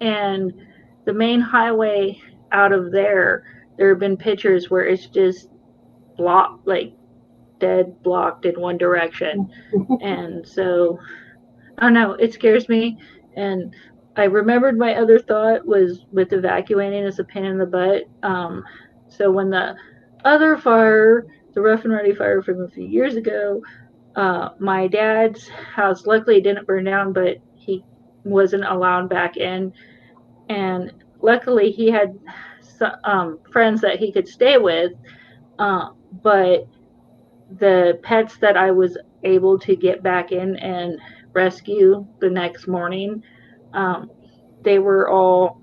and the main highway out of there have been pictures where it's just blocked, like dead blocked in one direction. And so I don't know, it scares me. And I remembered my other thought was with evacuating as a pain in the butt. So when the other fire, the Rough and Ready fire from a few years ago, my dad's house luckily didn't burn down, but he wasn't allowed back in. And luckily he had friends that he could stay with, but the pets that I was able to get back in and rescue the next morning, they were all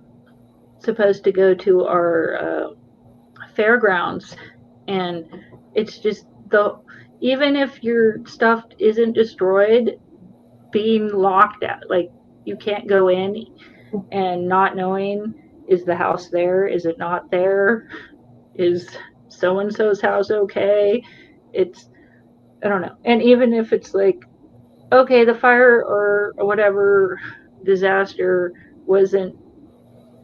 supposed to go to our fairgrounds, and it's just even if your stuff isn't destroyed, being locked out, like you can't go in, and not knowing, is the house there, is it not there, is so and so's house okay? It's, I don't know. And even if it's like, okay, the fire or whatever disaster wasn't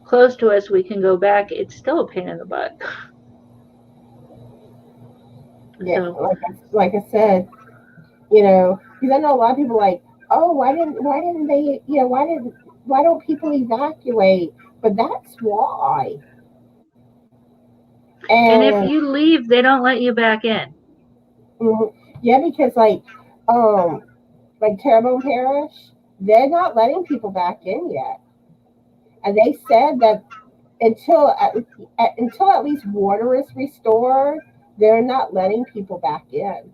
close to us, we can go back, it's still a pain in the butt. Yeah, So like I said, because I know a lot of people like, oh, why didn't they, why don't people evacuate? But that's why. and if And you leave, they don't let you back in. yeah, because um, like Terrebonne Parish, they're not letting people back in yet, and they said that until at least water is restored, they're not letting people back in.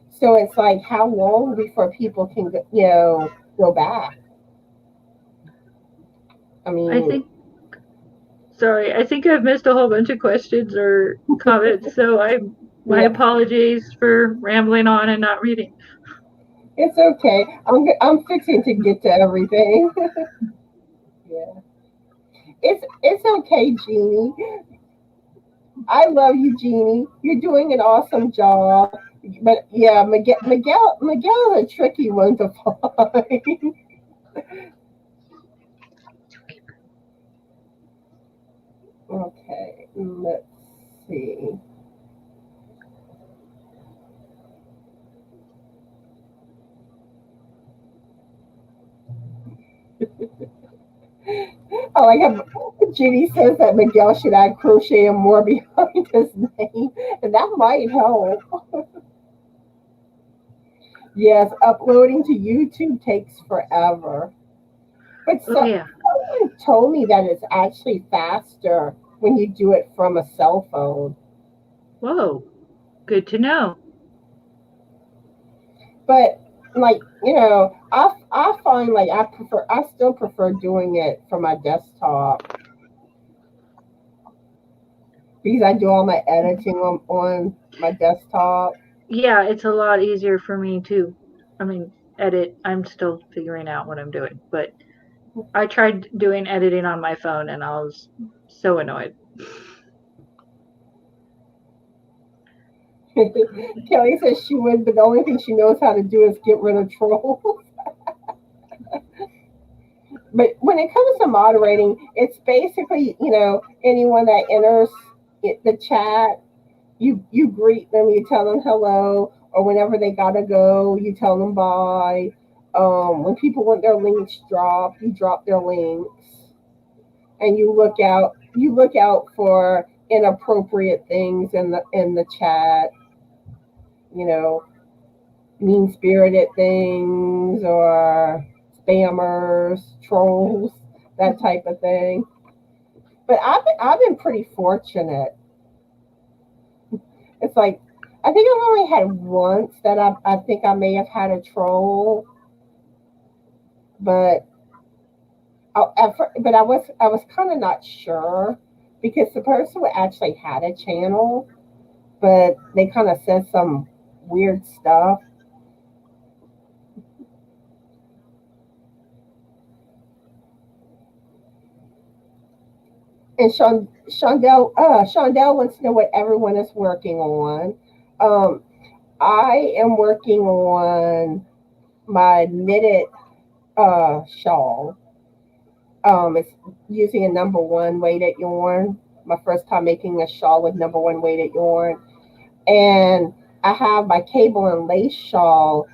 So it's like, how long before people can, go back? I I mean, think, sorry, I think I've missed a whole bunch of questions or comments, so my yeah, apologies for rambling on and not reading. it's okay. I'm fixing to get to everything. Yeah, it's okay, Jeannie. I love you, Jeannie. You're doing an awesome job. But yeah, Miguel is a tricky one to find. Okay, let's see. I like how Judy says that Miguel should add crochet and more behind his name, and that might help. Yes, uploading to YouTube takes forever. But Oh yeah. someone told me that it's actually faster when you do it from a cell phone. Whoa. Good to know. But like, I find like I still prefer doing it from my desktop because I do all my editing on my desktop. Yeah, it's a lot easier for me to, I mean, edit. I'm still figuring out what I'm doing, but I tried doing editing on my phone and I was so annoyed. Kelly says she would, but the only thing she knows how to do is get rid of trolls. But when it comes to moderating, it's basically, anyone that enters the chat, you greet them, you tell them hello, or whenever they gotta go, you tell them bye. When people want their links dropped, you drop their links, and you look out for inappropriate things in the chat, you know, mean spirited things or spammers, trolls, that type of thing. But I've been pretty fortunate. It's like I think I've only had once that I think I may have had a troll, but I was kind of not sure because the person actually had a channel, but they kind of said some weird stuff. And Shondell wants to know what everyone is working on. Um, I am working on my knitted shawl. It's using a number one weighted yarn. My first time making a shawl with number one weighted yarn, and I have my cable and lace shawl.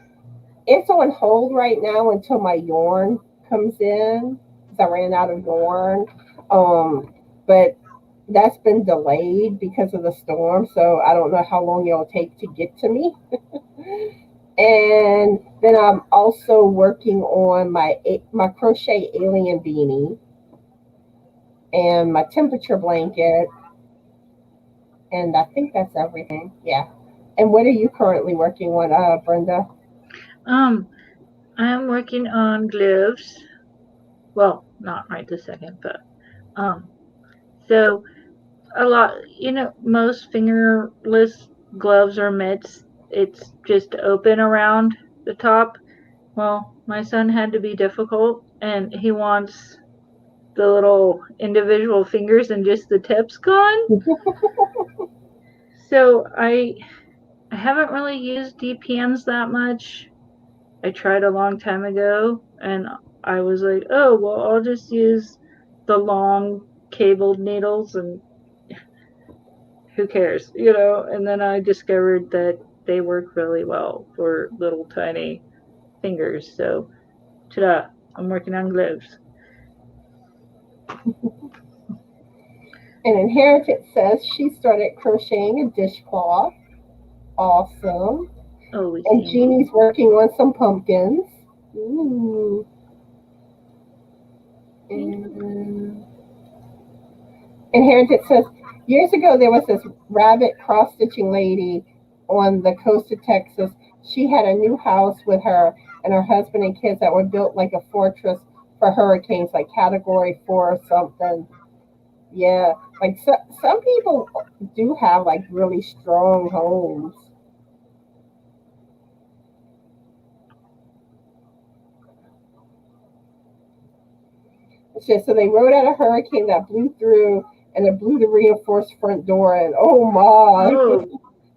It's on hold right now until my yarn comes in because I ran out of yarn. But that's been delayed because of the storm, so I don't know how long it'll take to get to me. And then I'm also working on my crochet alien beanie and my temperature blanket, and I think that's everything. Yeah. And what are you currently working on, Brenda? Um, I'm working on gloves. Well, not right this second, but um, so a lot, most fingerless gloves or mitts, it's just open around the top. Well, my son had to be difficult and he wants the little individual fingers and just the tips gone. So I haven't really used DPNs that much. I tried a long time ago and I was like, oh, well, I'll just use the long cabled needles and who cares, And then I discovered that they work really well for little tiny fingers. So, ta-da, I'm working on gloves. And Inherited says she started crocheting a dishcloth. Awesome. Always And handy. Jeannie's working on some pumpkins. Ooh. And Inherited says, years ago there was this rabbit cross stitching lady on the coast of Texas. She had a new house with her and her husband and kids that were built like a fortress for hurricanes, like Category 4 or something. Yeah, like some people do have like really strong homes. So they rode out a hurricane that blew through and it blew the reinforced front door in. Oh my, Oh,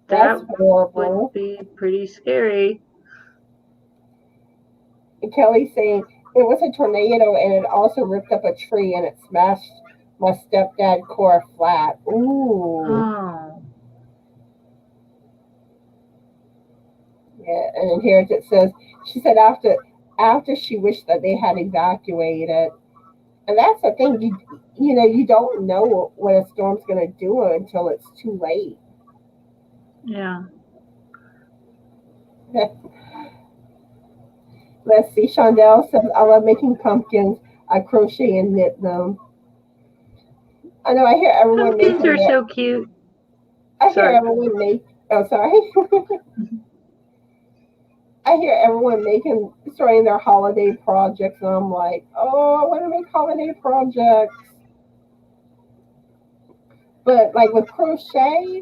that's that would horrible. be pretty scary. And Kelly's saying it was a tornado and it also ripped up a tree and it smashed my stepdad car flat. Ooh. Oh, Yeah, and here it says she said after she wished that they had evacuated. And that's the thing, you don't know what a storm's gonna do until it's too late. yeah. Let's see. Shondell says, I love making pumpkins. I crochet and knit them. I know I hear everyone Pumpkins making are it. so cute. I hear Sorry. everyone make. Oh, sorry. I hear everyone starting their holiday projects, and I'm like, oh, I want to make holiday projects. But like with crochet,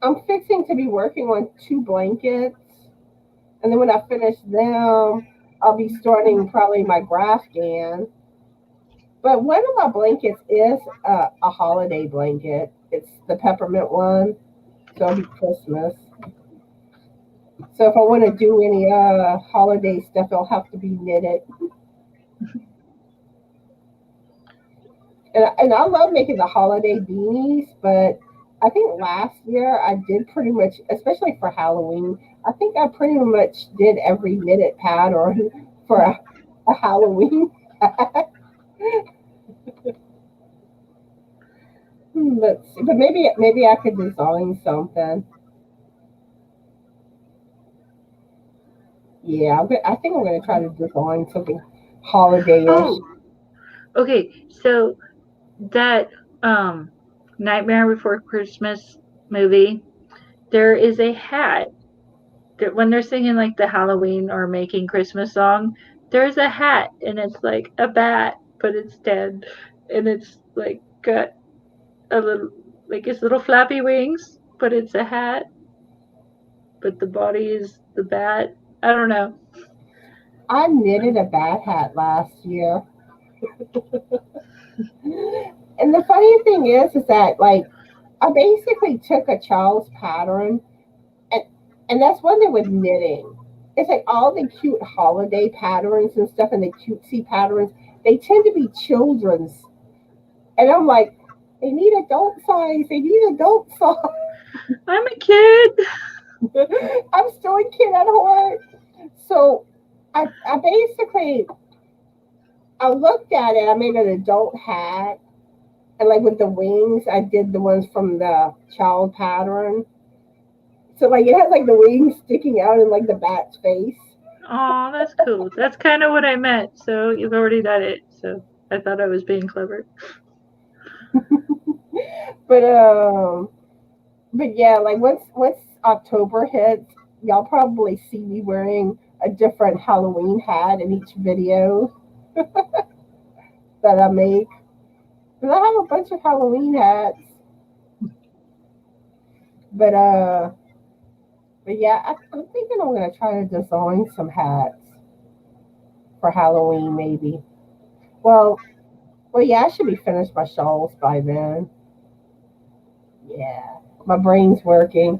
I'm fixing to be working on 2 blankets, and then when I finish them, I'll be starting probably my Afghan. But one of my blankets is a holiday blanket. It's the peppermint one, so it'll be Christmas. So if I want to do any holiday stuff, it'll have to be knitted. And I love making the holiday beanies, but I think last year I did pretty much, especially for Halloween, I think I pretty much did every knitted pattern for a Halloween. Let's see, but maybe I could design something. Yeah, I think I'm gonna try to design something holiday-ish. Oh, okay. So that Nightmare Before Christmas movie, there is a hat that when they're singing like the Halloween or making Christmas song, there's a hat and it's like a bat, but it's dead, and it's like got a little like its little flappy wings, but it's a hat, but the body is the bat. I don't know. I knitted a bat hat last year. And the funny thing is that like I basically took a child's pattern, and that's one thing with knitting. It's like all the cute holiday patterns and stuff, and the cutesy patterns, they tend to be children's. And I'm like, they need adult size. They need adult size. I'm a kid. I'm still a kid at heart. So I basically I looked at it. I made an adult hat, and like with the wings, I did the ones from the child pattern. So like it has like the wings sticking out in like the bat's face. Oh, that's cool. That's kind of what I meant. So you've already done it. So I thought I was being clever. But yeah, like once October hits, y'all probably see me wearing a different Halloween hat in each video that I make. Cause I have a bunch of Halloween hats. But yeah, I'm thinking I'm gonna try to design some hats for Halloween maybe. Well, yeah, I should be finished my shawls by then. Yeah, my brain's working.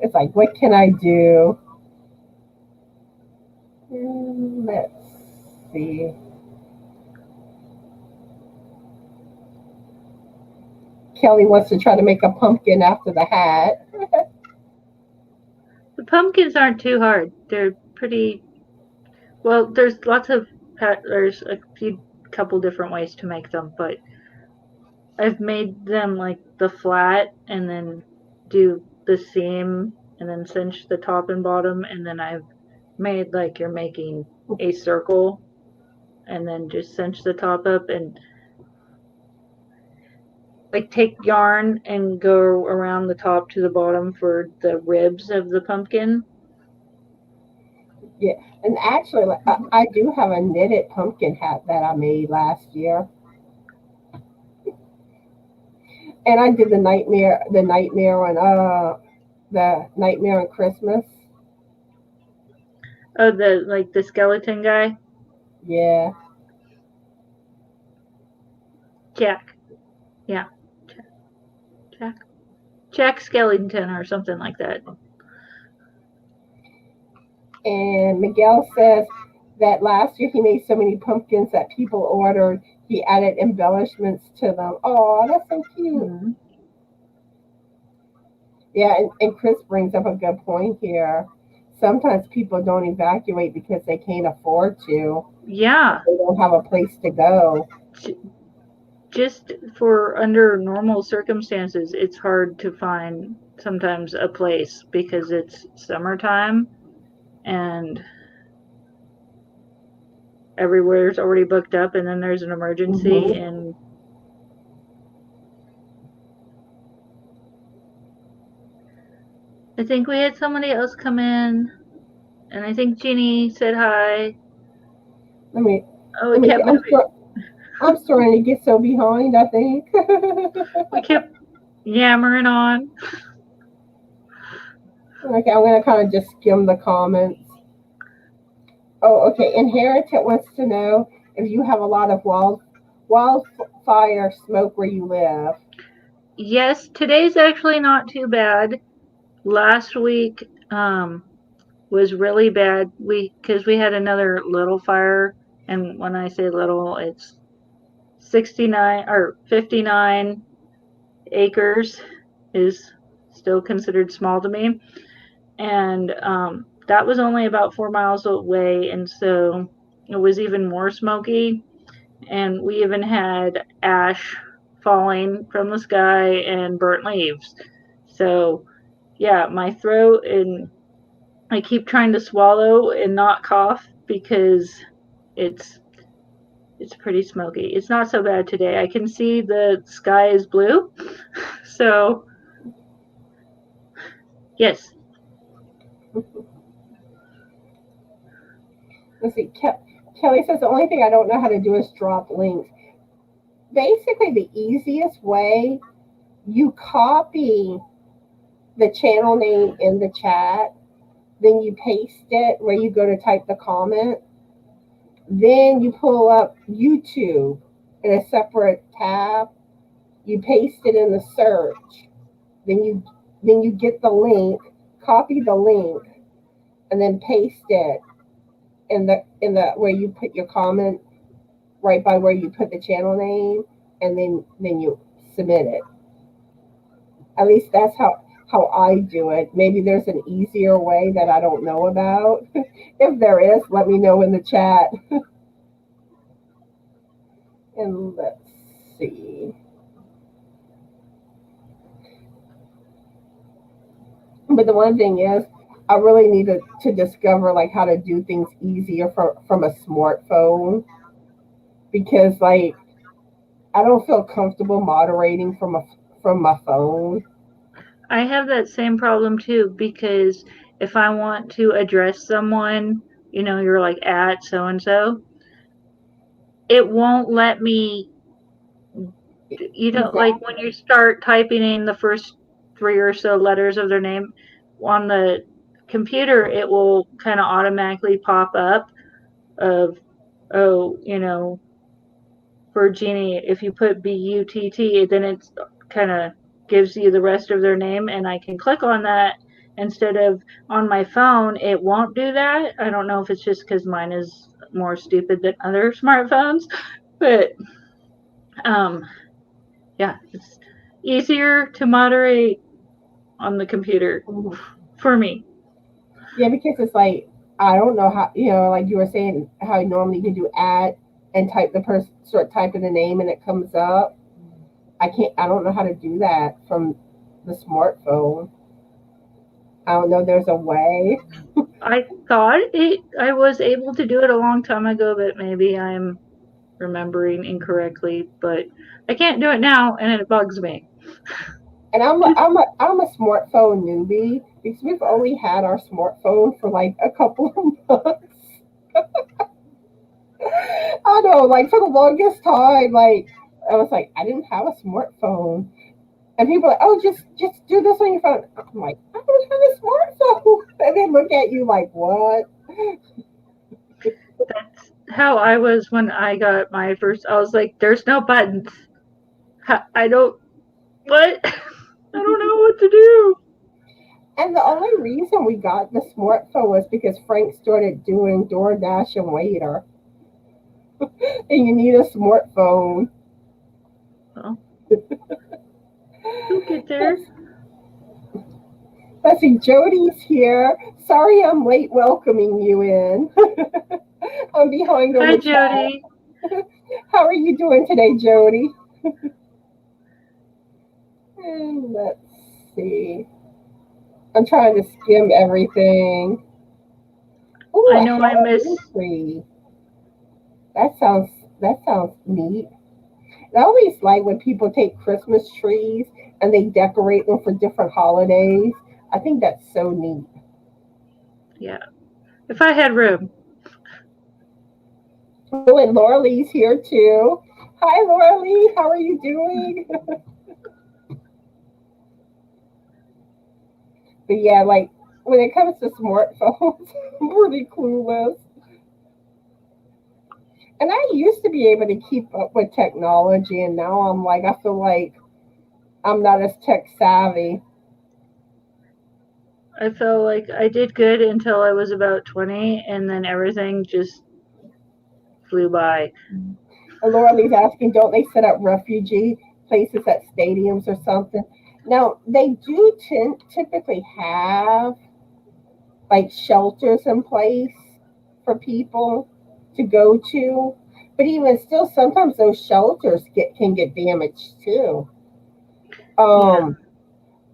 It's like, what can I do? Let's see. Kelly wants to try to make a pumpkin after the hat. The pumpkins aren't too hard. They're pretty well. There's lots of there's a couple different ways to make them, but I've made them like the flat and then do the seam and then cinch the top and bottom, and then I've made like you're making a circle and then just cinch the top up and like take yarn and go around the top to the bottom for the ribs of the pumpkin. Yeah, and actually, I do have a knitted pumpkin hat that I made last year, and I did the nightmare on Christmas. Oh, the skeleton guy, Yeah, Jack. Yeah, Jack Skellington or something like that. and Miguel says that last year he made so many pumpkins that people ordered. He added embellishments to them. Oh, that's so cute. Mm-hmm. Yeah, and Chris brings up a good point here. Sometimes people don't evacuate because they can't afford to. Yeah. They don't have a place to go. Just for under normal circumstances, it's hard to find sometimes a place because it's summertime and everywhere's already booked up, and then there's an emergency, and I think we had somebody else come in, and I think Jeannie said hi. Let me kept moving. I'm starting to get so behind, I think. We kept yammering on. Okay, I'm going to kind of just skim the comments. Oh, okay. Inherited wants to know if you have a lot of wildfire smoke where you live. Yes, today's actually not too bad. Last week was really bad because we had another little fire, and when I say little, it's 69 or 59 acres is still considered small to me, and that was only about 4 miles away, and so it was even more smoky, and we even had ash falling from the sky and burnt leaves. So yeah, my throat, and I keep trying to swallow and not cough because it's pretty smoky. It's not so bad today. I can see the sky is blue. So yes. Let's see. Kelly says the only thing I don't know how to do is drop links. Basically, the easiest way, you copy the channel name in the chat, then you paste it where you go to type the comment. Then you pull up YouTube in a separate tab. You paste it in the search. Then you get the link, copy the link, and then paste it in the where you put your comment, right by where you put the channel name, and then you submit it. At least that's how I do it. Maybe there's an easier way that I don't know about. If there is, let me know in the chat. And let's see. But the one thing is, I really need to discover like how to do things easier from a smartphone, because like I don't feel comfortable moderating from my phone. I have that same problem too, because if I want to address someone, you're like at so and so, it won't let me. Exactly. Like when you start typing in the first 3 or so letters of their name on the computer, it will kind of automatically pop up of, oh, for Jeannie, if you put BUTT, then it kind of gives you the rest of their name, and I can click on that instead of on my phone. It won't do that. I don't know if it's just because mine is more stupid than other smartphones, but yeah, it's easier to moderate on the computer for me. Yeah, because it's like I don't know how, like you were saying, how normally you can do add and type the person, start typing the name and it comes up. I don't know how to do that from the smartphone. I don't know. There's a way. I thought I was able to do it a long time ago, but maybe I'm remembering incorrectly. But I can't do it now, and it bugs me. And I'm a smartphone newbie because we've only had our smartphone for like a couple of months. I know, like for the longest time, like I was like, I didn't have a smartphone. And people are like, oh, just do this on your phone. I'm like, I don't have a smartphone. And they look at you like, what? That's how I was when I got my first. I was like, there's no buttons. I don't, what? I don't know what to do. And the only reason we got the smartphone was because Frank started doing DoorDash and Waiter. And you need a smartphone. Well, you'll get there. Let's see, Jody's here. Sorry I'm late welcoming you in. I'm behind on Hi, the chat. Jody. How are you doing today, Jody? And let's see. I'm trying to skim everything. Ooh, I know I missed. That sounds neat. I always like when people take Christmas trees and they decorate them for different holidays. I think that's so neat. Yeah. If I had room. Oh, and Laura Lee's here too. Hi, Laura Lee. How are you doing? But yeah, like when it comes to smartphones, I'm pretty clueless. And I used to be able to keep up with technology, and now I'm like, I feel like I'm not as tech savvy. I felt like I did good until I was about 20, and then everything just flew by. And Laura Lee's asking, don't they set up refugee places at stadiums or something? Now, they do typically have like shelters in place for people to go to. But even still, sometimes those shelters can get damaged too. Yeah. Um,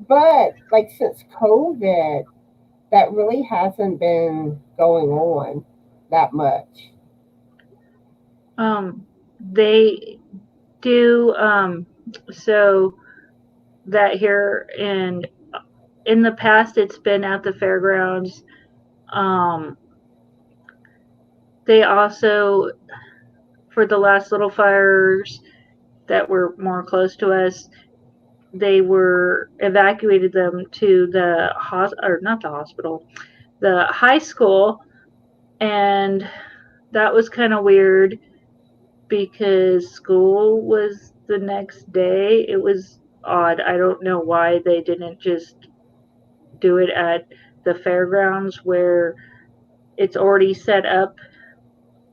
but like since COVID, that really hasn't been going on that much. They do, so that here in the past it's been at the fairgrounds. Um, they also, for the last little fires that were more close to us, they were evacuated them to the or not the hospital, the high school, and that was kind of weird because school was the next day. It was odd. I don't know why they didn't just do it at the fairgrounds where it's already set up.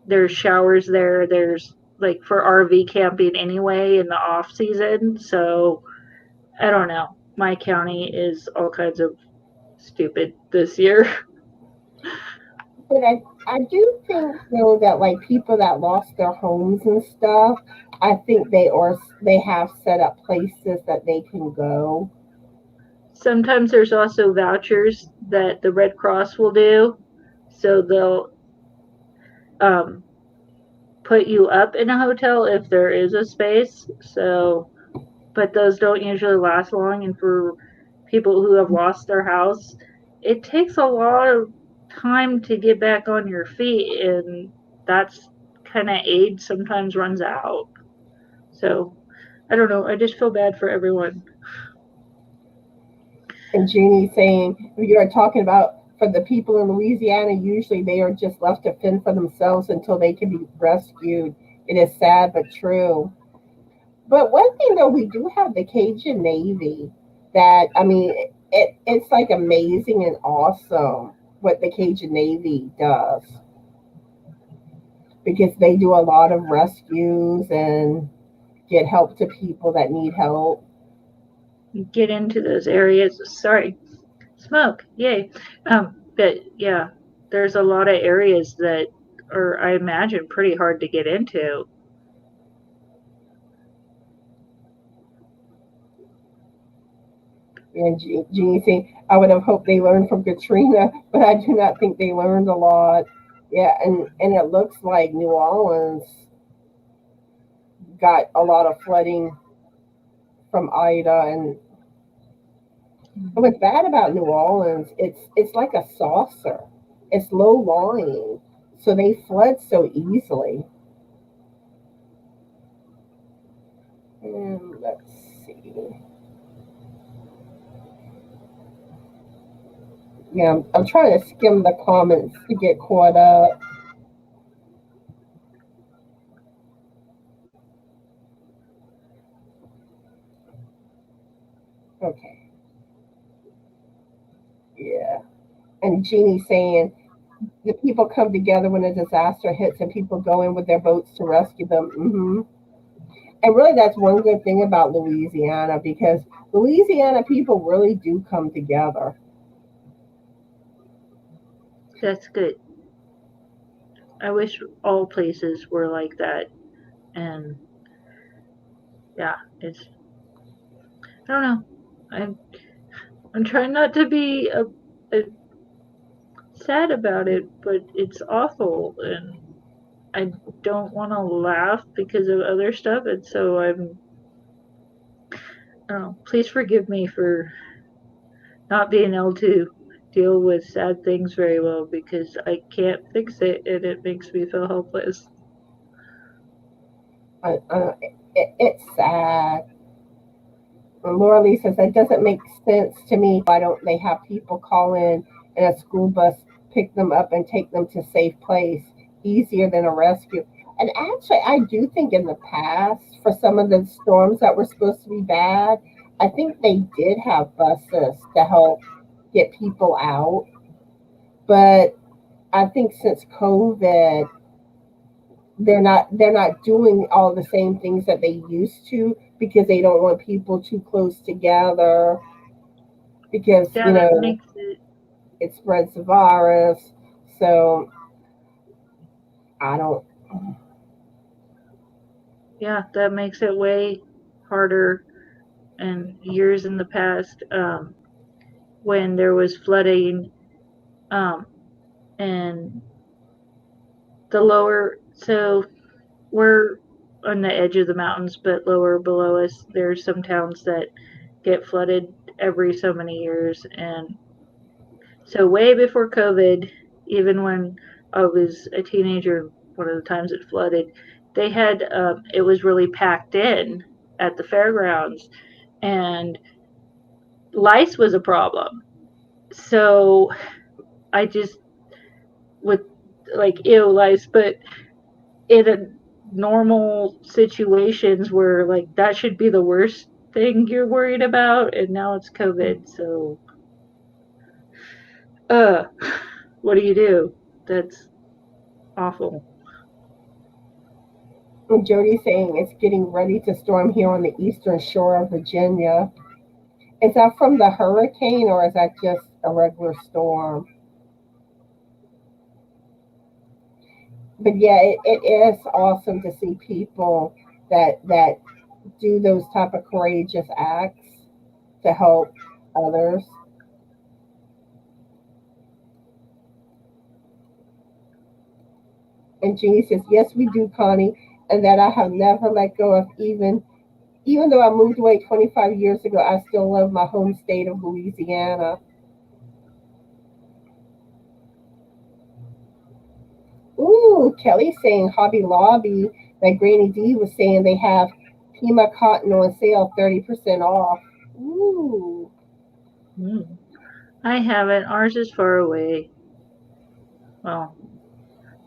There's showers there. There's like for RV camping anyway in the off season. So I don't know. My county is all kinds of stupid this year. But I do think though that like people that lost their homes and stuff, I think they have set up places that they can go. Sometimes there's also vouchers that the Red Cross will do. So they'll um, put you up in a hotel if there is a space. So, but those don't usually last long. And for people who have lost their house, it takes a lot of time to get back on your feet. And that's kind of aid sometimes runs out. So, I don't know. I just feel bad for everyone. And Jeannie saying you're talking about for the people in Louisiana, usually they are just left to fend for themselves until they can be rescued. It is sad but true. But one thing though, we do have the Cajun Navy that I mean it's like amazing and awesome what the Cajun Navy does because they do a lot of rescues and get help to people that need help. Get into those areas. Sorry, smoke. Yay. But yeah, there's a lot of areas that are, I imagine, pretty hard to get into. And Jeannie saying, I would have hoped they learned from Katrina, but I do not think they learned a lot. Yeah, and it looks like New Orleans got a lot of flooding from Ida, and what's bad about New Orleans, it's like a saucer. It's low lying, so they flood so easily. And let's see. Yeah, I'm trying to skim the comments to get caught up. Okay, yeah. And Jeannie saying the people come together when a disaster hits and people go in with their boats to rescue them. And really, that's one good thing about Louisiana because Louisiana people really do come together. That's good. I wish all places were like that. And yeah, I don't know. I'm, I'm trying not to be a sad about it, but it's awful. And I don't want to laugh because of other stuff, and so please forgive me for not being able to deal with sad things very well because I can't fix it and it makes me feel helpless. It's sad. And Laura Lee says that doesn't make sense to me. Why don't they have people call in and a school bus pick them up and take them to a safe place? Easier than a rescue. And actually, I do think in the past, for some of the storms that were supposed to be bad, I think they did have buses to help get people out. But I think since COVID, they're not doing all the same things that they used to because they don't want people too close together because Yeah, that makes it spreads the virus. So I don't. Yeah, that makes it way harder. And years in the past, when there was flooding, and the lower, so we're on the edge of the mountains, but lower below us, there's some towns that get flooded every so many years. And so way before COVID, even when I was a teenager, one of the times it flooded, they had, it was really packed in at the fairgrounds, and lice was a problem. So I just, with like, ew, lice, but in a normal situations where like that should be the worst thing you're worried about, and now it's COVID. So, what do you do? That's awful. And Jody's saying it's getting ready to storm here on the eastern shore of Virginia. Is that from the hurricane or is that just a regular storm? But yeah, it is awesome to see people that do those type of courageous acts to help others. And Jeannie says, yes, we do, Connie, and that I have never let go of even though I moved away 25 years ago, I still love my home state of Louisiana. Ooh, Kelly's saying Hobby Lobby, like Granny D was saying, they have Pima cotton on sale, 30% off. Ooh. I haven't. Ours is far away. Well,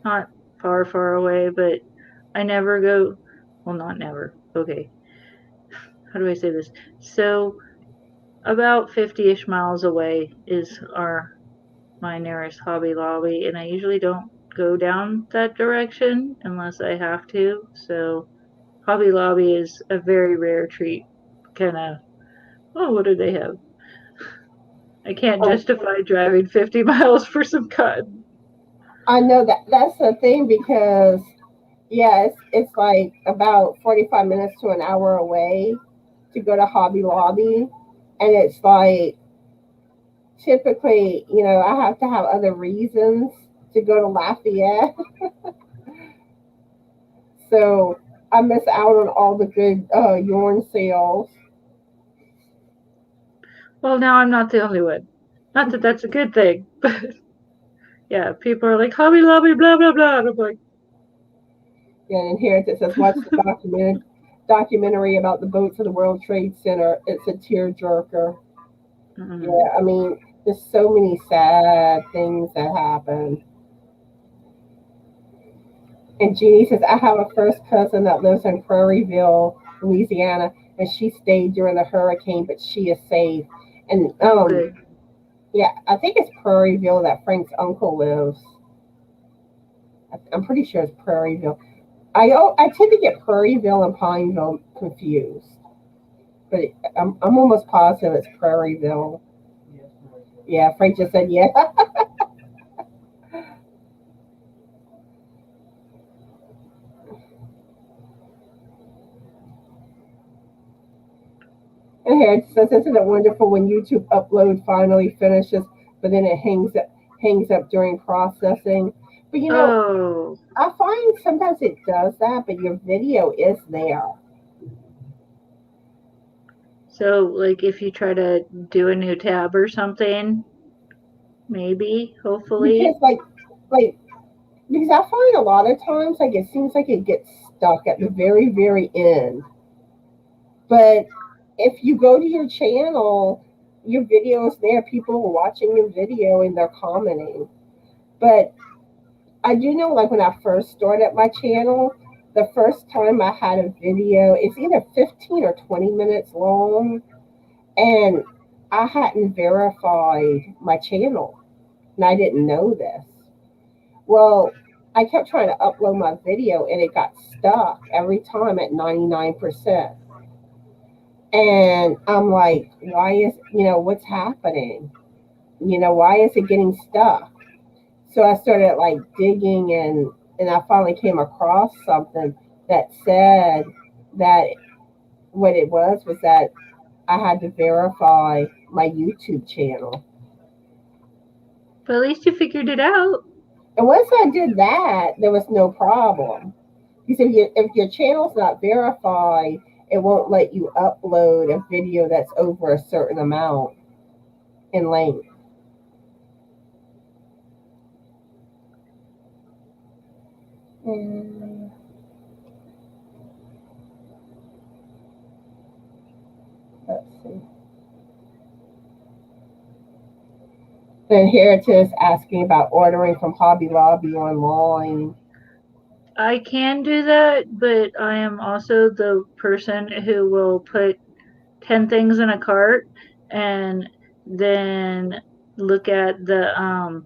not far, far away, but I never go. Well, not never. Okay. How do I say this? So, about 50-ish miles away is my nearest Hobby Lobby, and I usually don't go down that direction unless I have to. So, Hobby Lobby is a very rare treat. Kind of, oh, what do they have? I can't justify driving 50 miles for some cotton. I know that's the thing because yeah, it's like about 45 minutes to an hour away to go to Hobby Lobby, and it's like typically, I have to have other reasons to go to Lafayette, so I miss out on all the good yarn sales. Well, now I'm not the only one. Not that that's a good thing, but yeah, people are like, Hobby Lobby, blah, blah, blah. And I'm like, Yeah, and here it says, watch the documentary about the boats of the World Trade Center. It's a tearjerker. Yeah, I mean, there's so many sad things that happen. And Jeannie says, I have a first cousin that lives in Prairieville, Louisiana, and she stayed during the hurricane, but she is safe. And good. yeah, I think it's Prairieville that Frank's uncle lives. I'm pretty sure it's Prairieville. I tend to get Prairieville and Pineville confused, but I'm almost positive it's Prairieville. Yeah, Frank just said yeah. And here it says, isn't it wonderful when YouTube upload finally finishes, but then it hangs up during processing? But you know, Oh, I find sometimes it does that, but your video is there. so like if you try to do a new tab or something, maybe, Because hopefully. like because I find a lot of times like it seems like it gets stuck at the very, very end. But if you go to your channel, your video is there, people are watching your video and they're commenting. But I do know, like when I first started my channel, the first time I had a video, it's either 15 or 20 minutes long, and I hadn't verified my channel, and I didn't know this. Well, I kept trying to upload my video, and it got stuck every time at 99%. And I'm like, why is, what's happening? Why is it getting stuck? So I started like digging, and I finally came across something that said that what it was that I had to verify my YouTube channel. But at least you figured it out. And once I did that, there was no problem. Because if your channel's not verified, it won't let you upload a video that's over a certain amount in length. And let's see. Then here it is asking about ordering from Hobby Lobby online. I can do that, but I am also the person who will put 10 things in a cart and then look at the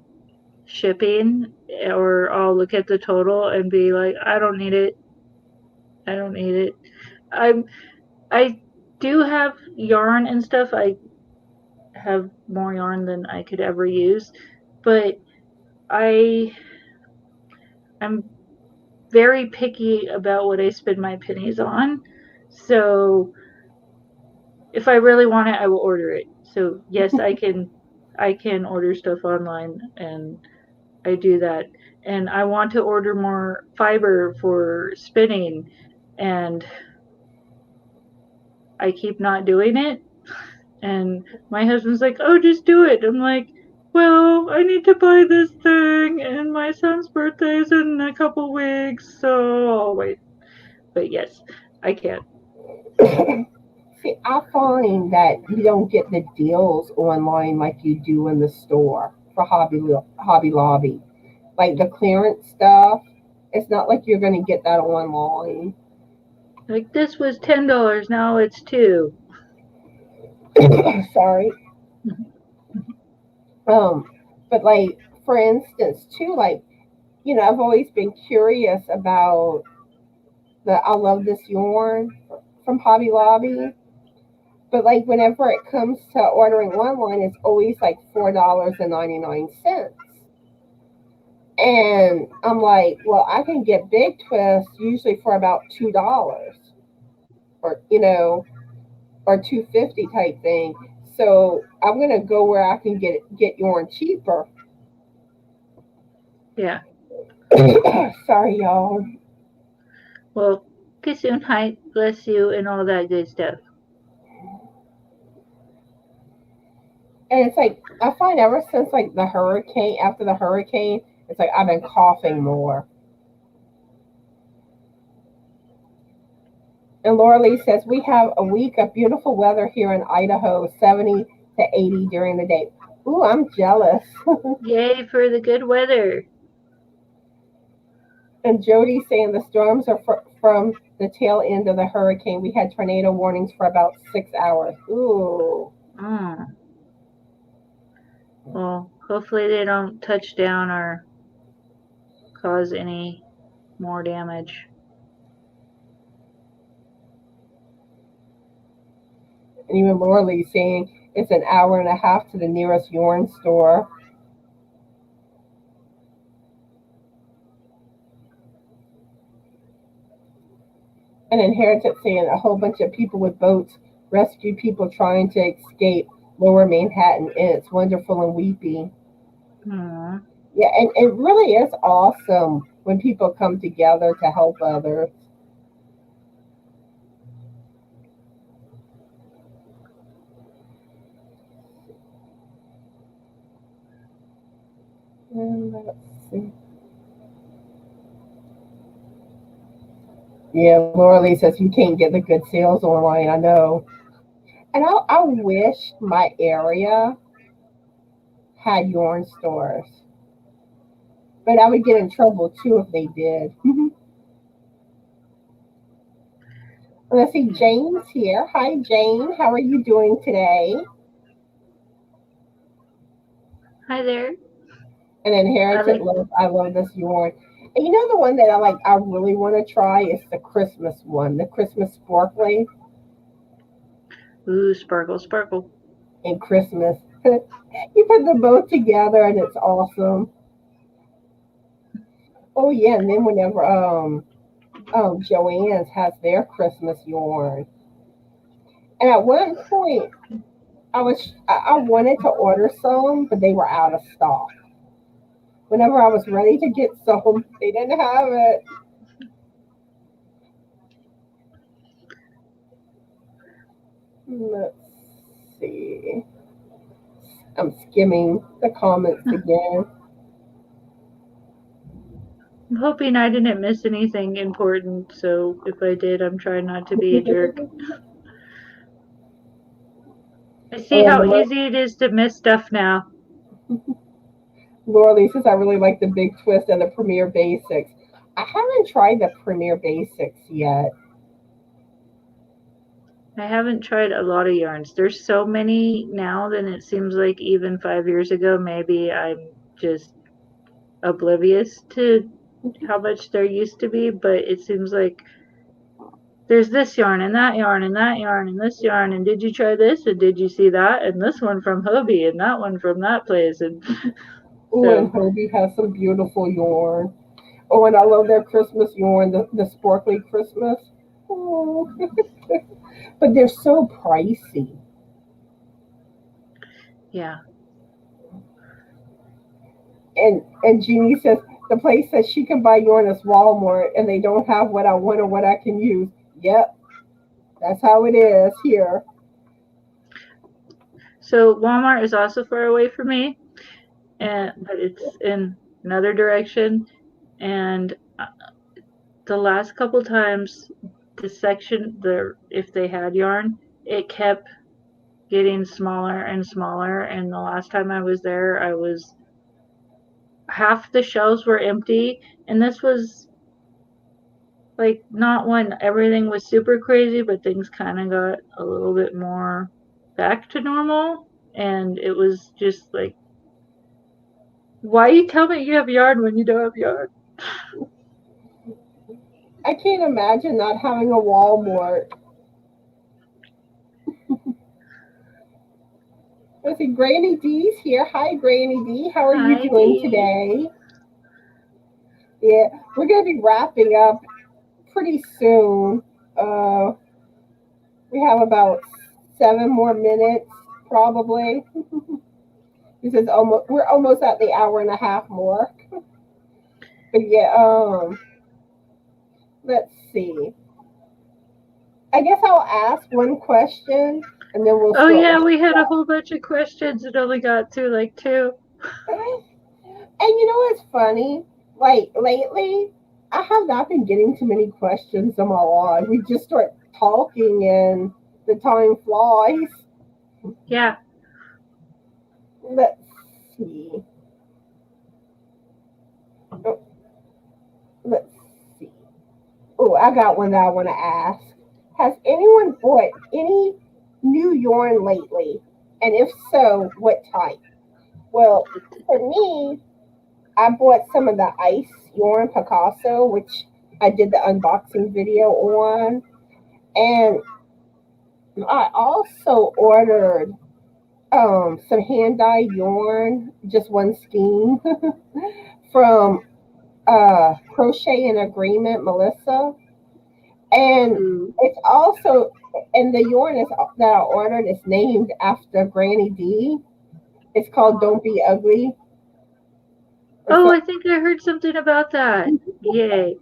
shipping, or I'll look at the total and be like, I don't need it. I don't need it. I do have yarn and stuff. I have more yarn than I could ever use, but I'm very picky about what I spend my pennies on. So if I really want it, I will order it. So yes, I can order stuff online, and I do that. And I want to order more fiber for spinning, and I keep not doing it. And my husband's like, "Oh, just do it." I'm like, "Well, I need to buy this thing, and my son's birthday is in a couple weeks, so I'll wait." But yes, I can. See, I find that you don't get the deals online like you do in the store for Hobby Lobby. Like the clearance stuff, it's not like you're going to get that online. Like, this was $10, now it's 2. Sorry. Um, but like for instance, too, like I've always been curious about the I love this yarn from Hobby Lobby. But like whenever it comes to ordering online, it's always like $4.99. And I'm like, well, I can get big twists usually for about $2, or or 250 type thing. So I'm gonna go where I can get yarn cheaper. Yeah. Sorry, y'all. Well, Gesundheit, bless you, and all that good stuff. And it's like I find ever since like the hurricane, after the hurricane, it's like I've been coughing more. And Laura Lee says we have a week of beautiful weather here in Idaho, 70 to 80 during the day. Ooh, I'm jealous. Yay for the good weather. And Jody saying the storms are from the tail end of the hurricane. We had tornado warnings for about 6 hours. Ooh. Mm. Well, hopefully they don't touch down or cause any more damage. And even Laura Lee saying it's an hour and a half to the nearest yarn store. And Inherited saying a whole bunch of people with boats rescue people trying to escape lower Manhattan. And it's wonderful and weepy. Hmm. Yeah, and it really is awesome when people come together to help others. And let's see. Yeah, Laura Lee says you can't get the good sales online. I know. And I wish my area had yarn stores, but I would get in trouble too if they did. Let's see, Jane's here. Hi, Jane. How are you doing today? Hi there. And Inherited Love. I love this yarn. And you know the one that I really want to try is the Christmas one, the Christmas sparkly. Ooh, sparkle, sparkle. And Christmas. You put them both together and it's awesome. Oh yeah, and then whenever Joann's has their Christmas yarn. And at one point I wanted to order some, but they were out of stock. Whenever I was ready to get some, they didn't have it. Let's see. I'm skimming the comments again. I'm hoping I didn't miss anything important, so if I did, I'm trying not to be a jerk. I see how easy it is to miss stuff now. Laura Lee says, I really like the Big Twist and the Premier Basics. I haven't tried the Premier Basics yet. I haven't tried a lot of yarns. There's so many now than it seems like even 5 years ago. Maybe I'm just oblivious to how much there used to be, but it seems like there's this yarn and that yarn and that yarn and this yarn, and did you try this and did you see that, and this one from Hobie and that one from that place, and Oh, and Hobie has some beautiful yarn. Oh, and I love their Christmas yarn, the sparkly Christmas. Oh. But they're so pricey. Yeah. And Jeannie says the place that she can buy yarn is Walmart, and they don't have what I want or what I can use. Yep, that's how it is here. So Walmart is also far away from me, but it's in another direction. And the last couple times, the section, if they had yarn, it kept getting smaller and smaller. And the last time I was there, half the shelves were empty, and this was like not when everything was super crazy, but things kind of got a little bit more back to normal, and it was just like, why you tell me you have yarn when you don't have yarn? I can't imagine not having a Walmart. Let's see, Granny D's here. Hi, Granny D. How are you doing today? Yeah, we're going to be wrapping up pretty soon. We have about 7 more minutes, probably. This is we're almost at the hour and a half mark. But yeah, let's see. I guess I'll ask one question and then we'll. Oh yeah, we had a whole bunch of questions and only got through like 2. And you know what's funny? Like lately, I have not been getting too many questions on my live. We just start talking and the time flies. Yeah. Let's see. Oh, let's see. Oh, I got one that I want to ask. Has anyone bought any new yarn lately? And if so, what type? Well, for me, I bought some of the ice yarn Picasso, which I did the unboxing video on. And I also ordered some hand-dyed yarn, just one skein, from Crochet in Agreement, Melissa. And it's also, and the yarn that I ordered is named after Granny D. It's called Don't Be Ugly. Oh, I think I heard something about that. Yay.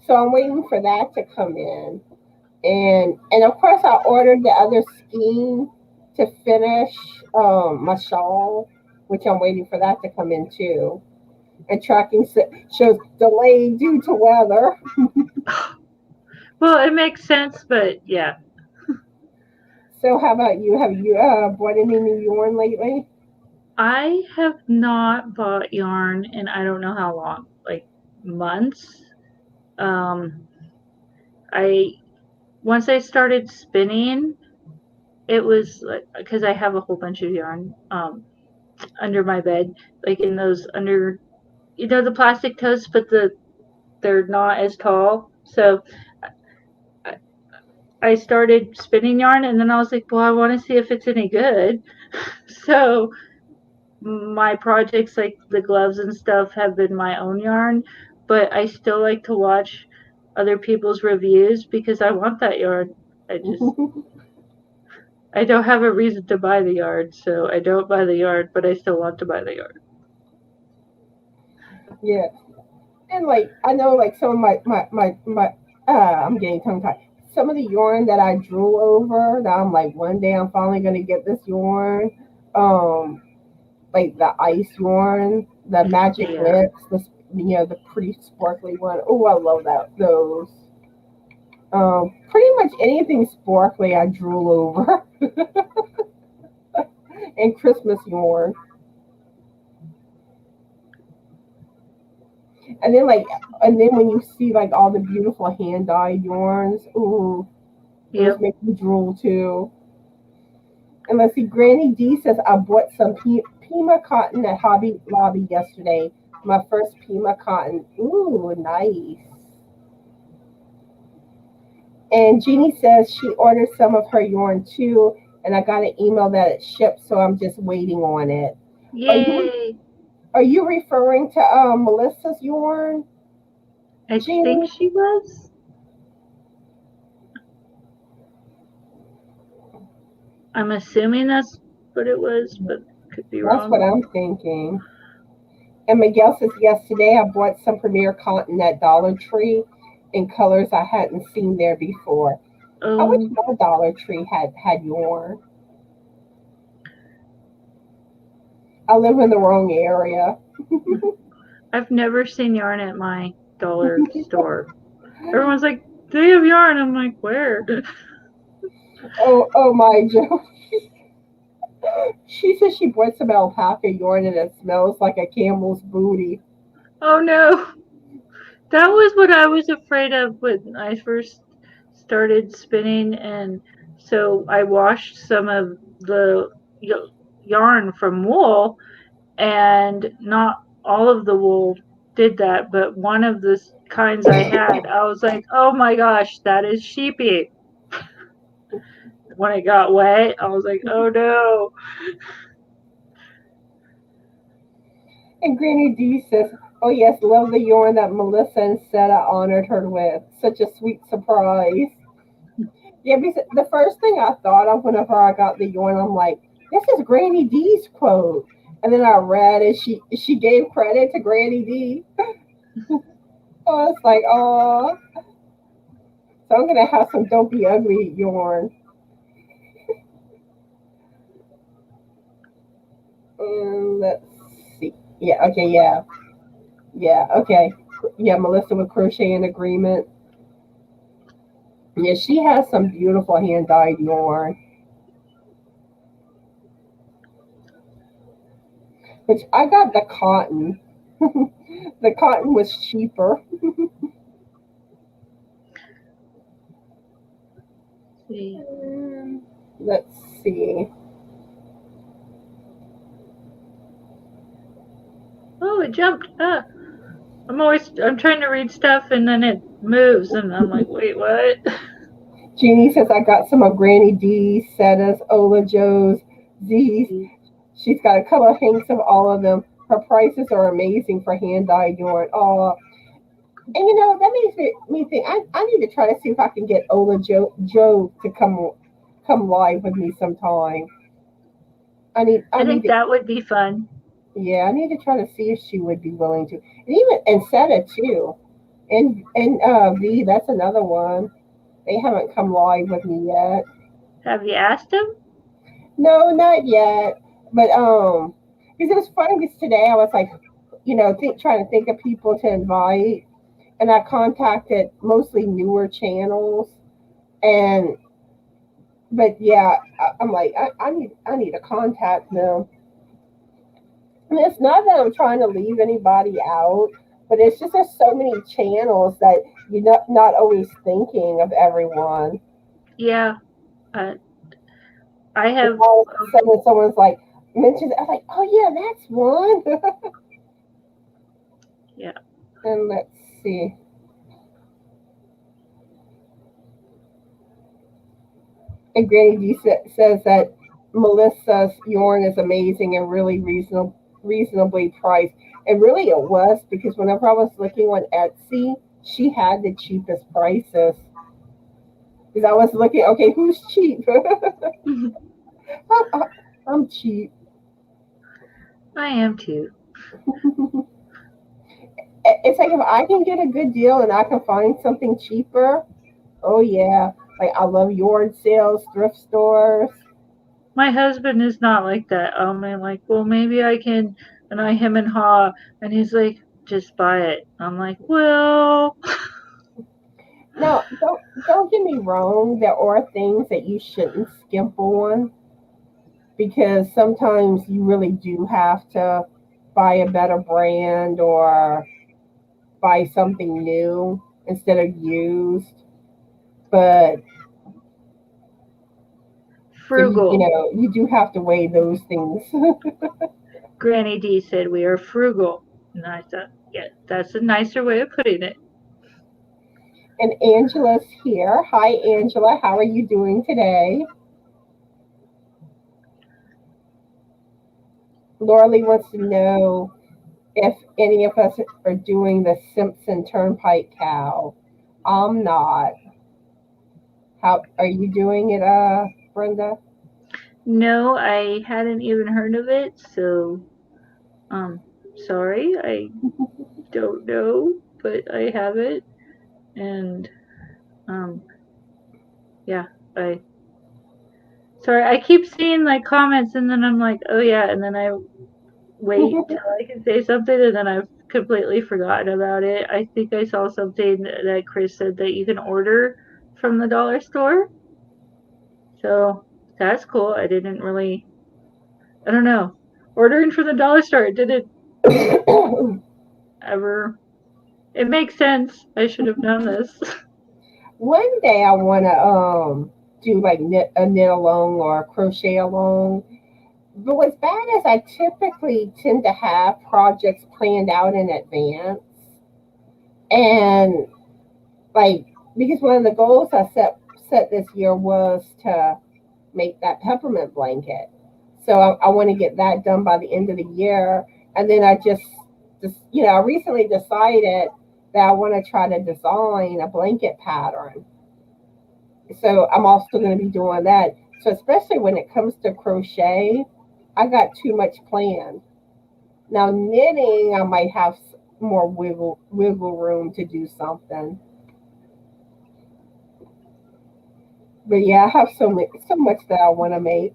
So I'm waiting for that to come in. And of course I ordered the other skein to finish my shawl, which I'm waiting for that to come in too. And tracking shows delayed due to weather. Well, it makes sense, but yeah. So how about you? Have you bought any new yarn lately? I have not bought yarn in I don't know how long, like months. Um, I once I started spinning, it was like because I have a whole bunch of yarn under my bed, like in those under the plastic totes, but they're not as tall. So I, I started spinning yarn, and then I was like, well, I want to see if it's any good. So my projects like the gloves and stuff have been my own yarn, but I still like to watch other people's reviews because I want that yarn. I don't have a reason to buy the yarn, so I don't buy the yarn, but I still want to buy the yarn. Yeah. And like I know like some of my I'm getting tongue tied. Some of the yarn that I drew over that I'm like one day I'm finally gonna get this yarn. Um like the ice yarn, the magic Yeah. lips, the pretty sparkly one. Oh, I love those. Pretty much anything sparkly I drool over. And Christmas yarn. And then like and then when you see like all the beautiful hand dyed yarns, ooh, those Yep. make me drool too. And let's see, Granny D says I bought some Pima cotton at Hobby Lobby yesterday. My first Pima cotton. Ooh, nice. And Jeannie says she ordered some of her yarn too, and I got an email that it shipped, so I'm just waiting on it. Are you Yay! are you referring to Melissa's yarn, I think Jeannie? she was. I'm assuming that's what it was, but could be That's what wrong. I'm thinking. And Miguel says, yes, today I bought some Premier Cotton at Dollar Tree in colors I hadn't seen there before. I wish Um, my Dollar Tree had yarn. I live in the wrong area. I've never seen yarn at my dollar store. Everyone's like, they have yarn. I'm like, where? Oh my Joe. She says she bought some alpaca yarn and it smells like a camel's booty. Oh no. That was what I was afraid of when I first started spinning, and so I washed some of the yarn from wool, and not all of the wool did that, but one of the kinds I had, I was like, oh my gosh, that is sheepy. When it got wet, I was like, oh no. And Granny D says, oh yes, love the yarn that Melissa and Seta honored her with. Such a sweet surprise. Yeah, because the first thing I thought of whenever I got the yarn, I'm like, this is Granny D's quote. And then I read it. She gave credit to Granny D. Oh, it's like, oh. So I'm gonna have some Don't Be Ugly yarn. Let's see. Yeah. Okay. Yeah. Yeah. Okay. Yeah. Melissa with Crochet in Agreement. Yeah, she has some beautiful hand dyed yarn, which I got the cotton. The cotton was cheaper. See. Let's see. Oh, it jumped. I'm trying to read stuff and then it moves and I'm like, wait, what? Jeannie says I got some of Granny D's, Setta's, Ola Joe's, Z's. She's got a couple of hanks of all of them. Her prices are amazing for hand dyed yarn. Oh, and that makes me think I need to try to see if I can get Ola Joe to come live with me sometime. I I need think to that would be fun. Yeah, I need to try to see if she would be willing to. And even and Seta too. And V, that's another one. They haven't come live with me yet. Have you asked him? No, not yet. But because it was funny because today I was like, trying to think of people to invite, and I contacted mostly newer channels, and but yeah, I'm like, I need to contact them. And it's not that I'm trying to leave anybody out, but it's just there's so many channels that you're not always thinking of everyone. Yeah, uh, I And have. all of a sudden, someone's like mentions, I'm like, oh yeah, that's one. Yeah. And let's see. And Granny D says that Melissa's yarn is amazing and really reasonably priced. And really, it was because whenever I was looking on Etsy, she had the cheapest prices. Because I was looking, okay, who's cheap? I'm cheap. I am too. It's like if I can get a good deal and I can find something cheaper, oh yeah. Like I love yard sales, thrift stores. My husband is not like that. I'm like, well, maybe I can, and I him and haw, and he's like, just buy it. I'm like, well, Now, don't get me wrong. There are things that you shouldn't skimp on because sometimes you really do have to buy a better brand or buy something new instead of used. But so frugal. you do have to weigh those things. Granny D said we are frugal. And I thought, yeah, that's a nicer way of putting it. And Angela's here. Hi, Angela. How are you doing today? Laura Lee wants to know if any of us are doing the Simpson Turnpike cow. I'm not. How are you doing it, Brenda? No, I hadn't even heard of it, so sorry, I don't know, but I have it, and um, yeah, I sorry, I keep seeing like comments, and then I'm like, oh yeah, and then I wait till I can say something, and then I've completely forgotten about it. I think I saw something that Chris said that you can order from the dollar store, so that's cool. I didn't really, I don't know, ordering from the dollar store didn't ever. It makes sense. I should have done this. One day I want to do like knit along or crochet along. But what's bad is I typically tend to have projects planned out in advance, and like because one of the goals I set this year was to make that peppermint blanket. So I want to get that done by the end of the year, and then just I recently decided that I want to try to design a blanket pattern. So I'm also going to be doing that. So especially when it comes to crochet, I got too much planned. Now knitting, I might have more wiggle room to do something. But yeah, I have so much that I want to make.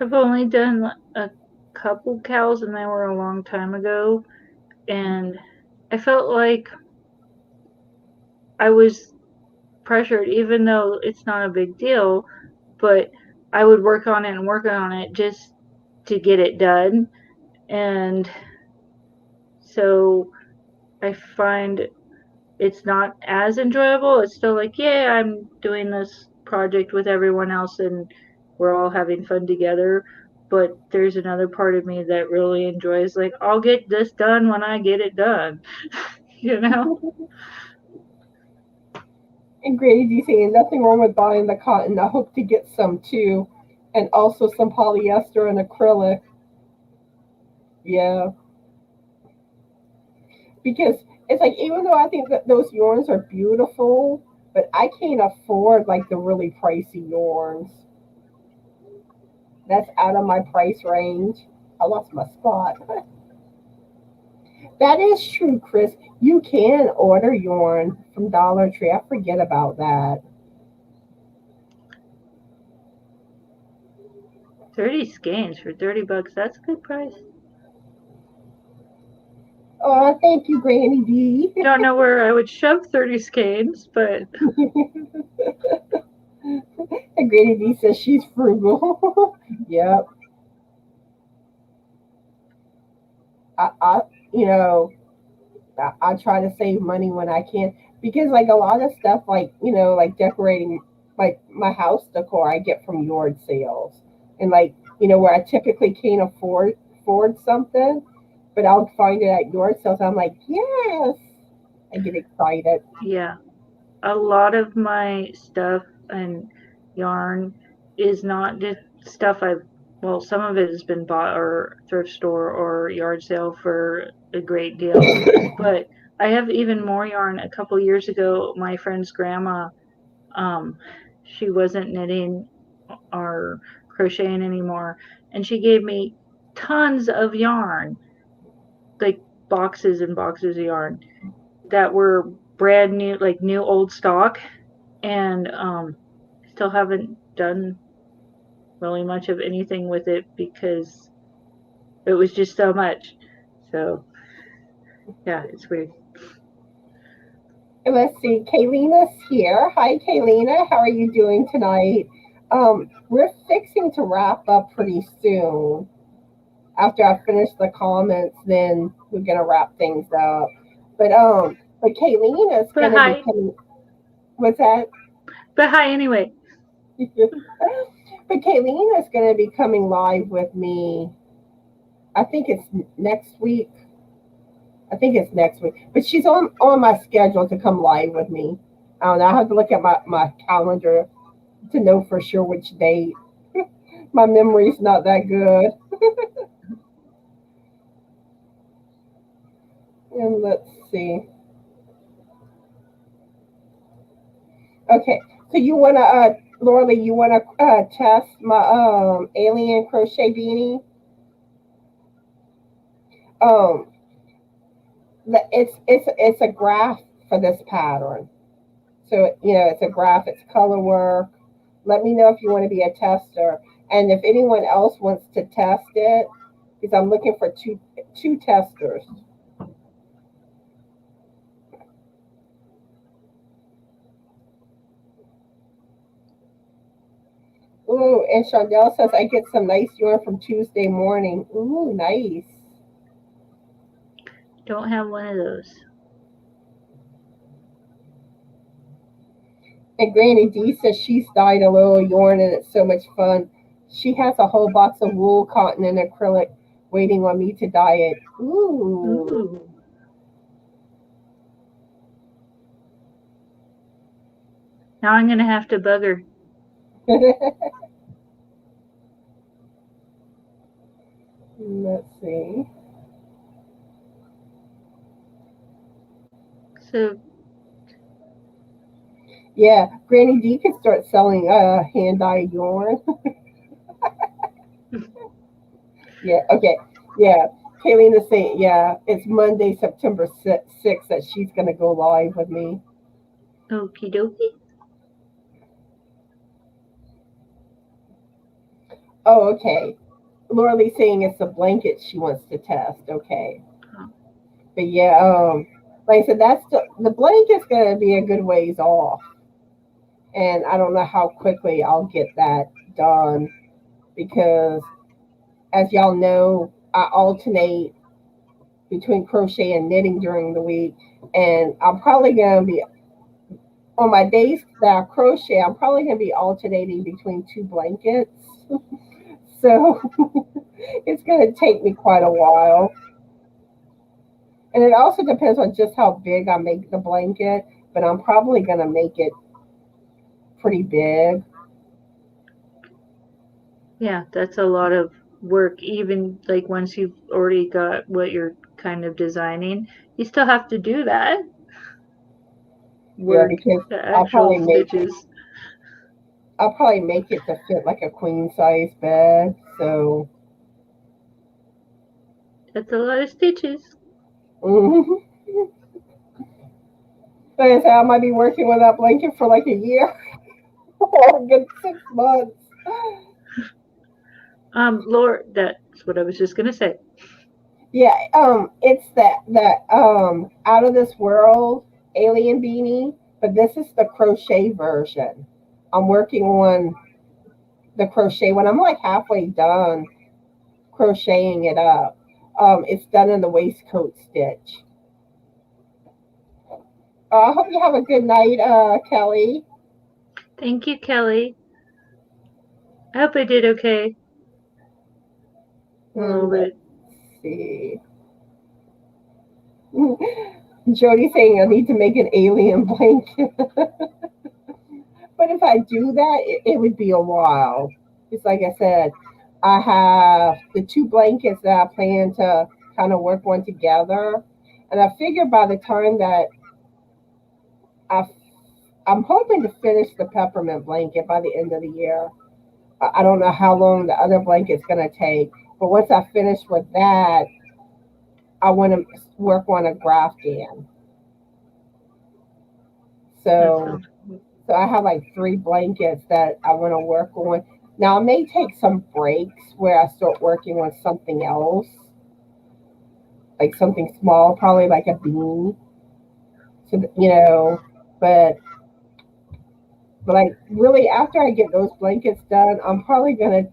I've only done a couple cows, and they were a long time ago, and I felt like I was pressured, even though it's not a big deal, but I would work on it and work on it just to get it done. And so I find it's not as enjoyable. It's still like, yeah, I'm doing this project with everyone else and we're all having fun together. But there's another part of me that really enjoys, like, I'll get this done when I get it done, you know? And Grady D saying nothing wrong with buying the cotton. I hope to get some too, and also some polyester and acrylic. Yeah, because it's like even though I think that those yarns are beautiful, but I can't afford like the really pricey yarns. That's out of my price range. I lost my spot. That is true, Chris. You can order yarn from Dollar Tree. I forget about that. 30 skeins for $30. That's a good price. Oh, thank you, Granny D. Don't know where I would shove 30 skeins, but And Granny D says she's frugal. Yep. I you know, I try to save money when I can because like a lot of stuff like like decorating like my house decor I get from yard sales and like where I typically can't afford something, but I'll find it at yard sales. I'm like, yes, I get excited. yeah, a lot of my stuff and yarn is not just stuff well, some of it has been bought or thrift store or yard sale for a great deal, but I have even more yarn. A couple years ago, my friend's grandma, she wasn't knitting or crocheting anymore, and she gave me tons of yarn, like boxes and boxes of yarn that were brand new, like new old stock, and still haven't done really much of anything with it because it was just so much. So yeah, it's weird. And let's see, Kaylina's here. Hi, Kaylina. How are you doing tonight? We're fixing to wrap up pretty soon. After I finish the comments, then we're gonna wrap things up. But Kaylina's But gonna be hi, coming. What's that? but hi anyway. But Kaylina's gonna be coming live with me. I think it's next week. I think it's next week. But she's on my schedule to come live with me. I don't know. I have to look at my calendar to know for sure which date. My memory's not that good. And let's see. Okay, so you wanna, Laura, you wanna test my alien crochet beanie? Um, it's a graph for this pattern. So it's a graph. It's color work. Let me know if you want to be a tester, and if anyone else wants to test it, because I'm looking for two testers. Ooh, and Chandel says I get some nice yarn from Tuesday morning. Ooh, nice. Don't have one of those. And Granny D says she's dyed a little yarn and it's so much fun. She has a whole box of wool, cotton, and acrylic waiting on me to dye it. Ooh. Ooh. Now I'm gonna have to bug her. Let's see. So Yeah, Granny D could start selling hand dyed yarn. Yeah, okay. Yeah. Kayleen is saying, yeah, it's Monday, September 6th that she's going to go live with me. okie dokie. Oh, okay. Laura Lee's saying it's a blanket she wants to test. Okay. But yeah, like I said, that's the blanket's going to be a good ways off. And I don't know how quickly I'll get that done because, as y'all know, I alternate between crochet and knitting during the week. And I'm probably going to be, on my days that I crochet, I'm probably going to be alternating between two blankets. So it's going to take me quite a while. And it also depends on just how big I make the blanket, but I'm probably going to make it pretty big. Yeah, that's a lot of work. Even like once you've already got what you're kind of designing, you still have to do that Yeah, work, because the I'll actual probably make stitches. I'll probably make it to fit like a queen size bed. So That's a lot of stitches. like I said, I might be working with that blanket for like a year or a good 6 months. Lord, that's what I was just gonna say. Yeah, it's that out of this world alien beanie, but this is the crochet version. I'm working on the crochet when I'm like halfway done crocheting it up. It's done in the waistcoat stitch. I hope you have a good night, Kelly. Thank you, Kelly. I hope I did okay. A little bit. Let's see. Jody saying I need to make an alien blanket. But if I do that, it would be a while. It's like I said, I have the 2 blankets that I plan to kind of work on together. And I figure by the time that I, I'm hoping to finish the peppermint blanket by the end of the year. I don't know how long the other blanket's going to take. But once I finish with that, I want to work on a graftan. So So I have like 3 blankets that I want to work on. Now I may take some breaks where I start working on something else, like something small, probably like a bean. So but like really after I get those blankets done, I'm probably gonna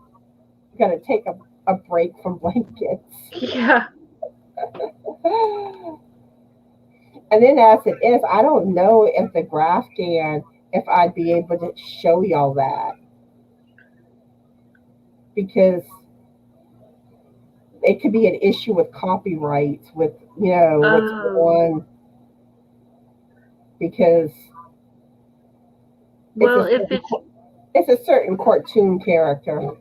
take a break from blankets. Yeah. And then as it is, I don't know if the graftan, if I'd be able to show y'all that because it could be an issue with copyrights with what's Oh. on because Well, if it's a certain cartoon character.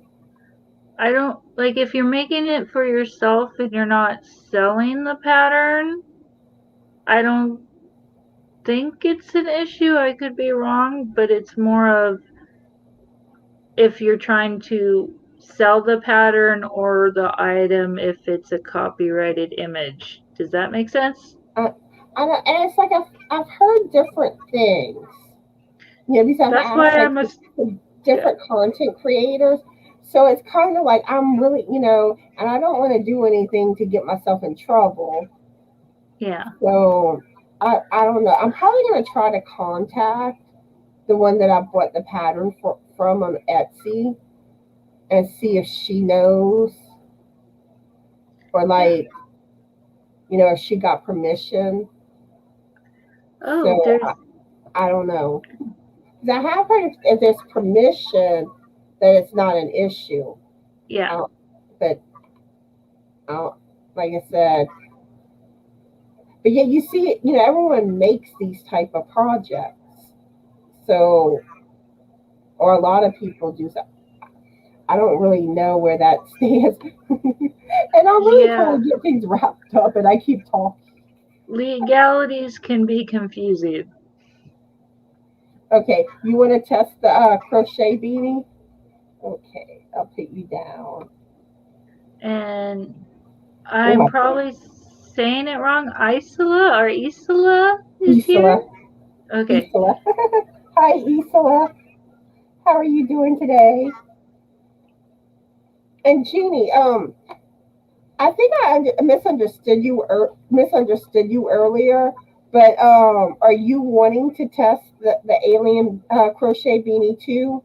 I don't like if you're making it for yourself and you're not selling the pattern, I don't think it's an issue. I could be wrong, but it's more of if you're trying to sell the pattern or the item if it's a copyrighted image. Does that make sense? And it's like I've heard different things. Because I've That's why asked like I'm a yeah. different content creators. So it's kind of like I'm really, and I don't want to do anything to get myself in trouble. Yeah. So I don't know. I'm probably going to try to contact the one that I bought the pattern from on Etsy and see if she knows or like, if she got permission. Oh, So there's I don't know. 'Cause I have heard if there's permission that it's not an issue. yeah. But like I said, but yeah, you see, everyone makes these type of projects. So, or a lot of people do. So I don't really know where that stands, and I'm really Yeah. trying to get things wrapped up, and I keep talking. Legalities can be confusing. Okay, you want to test the crochet beanie? Okay, I'll put you down. And Oh I'm my probably saying it wrong. Isola is Isola, here. Okay. Isola. Hi, Isola. How are you doing today? And Jeannie, I think I misunderstood you earlier. But are you wanting to test the alien crochet beanie too?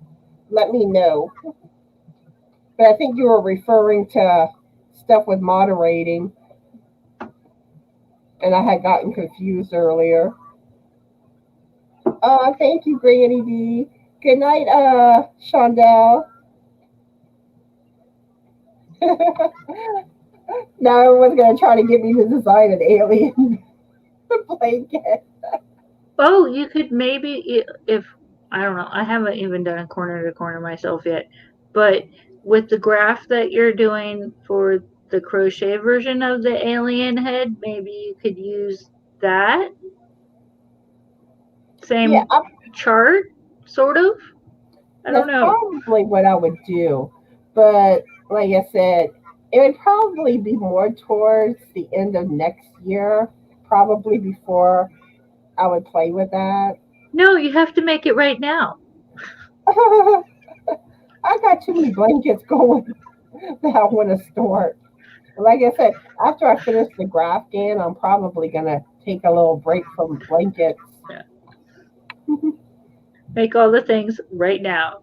Let me know. But I think you were referring to stuff with moderating, and I had gotten confused earlier. Thank you, Granny D. Good night, Shondell. Now everyone's gonna try to get me to design an alien blanket. Oh, you could maybe if I don't know. I haven't even done a corner to corner myself yet, but with the graph that you're doing for the crochet version of the alien head, maybe you could use that Yeah, same chart, sort of. I don't That's know. probably what I would do. But like I said, it would probably be more towards the end of next year, probably before I would play with that. No, you have to make it right now. I got too many blankets going that I want to start. Like I said, after I finish the graph gan, I'm probably gonna take a little break from blankets. Yeah. Make all the things right now.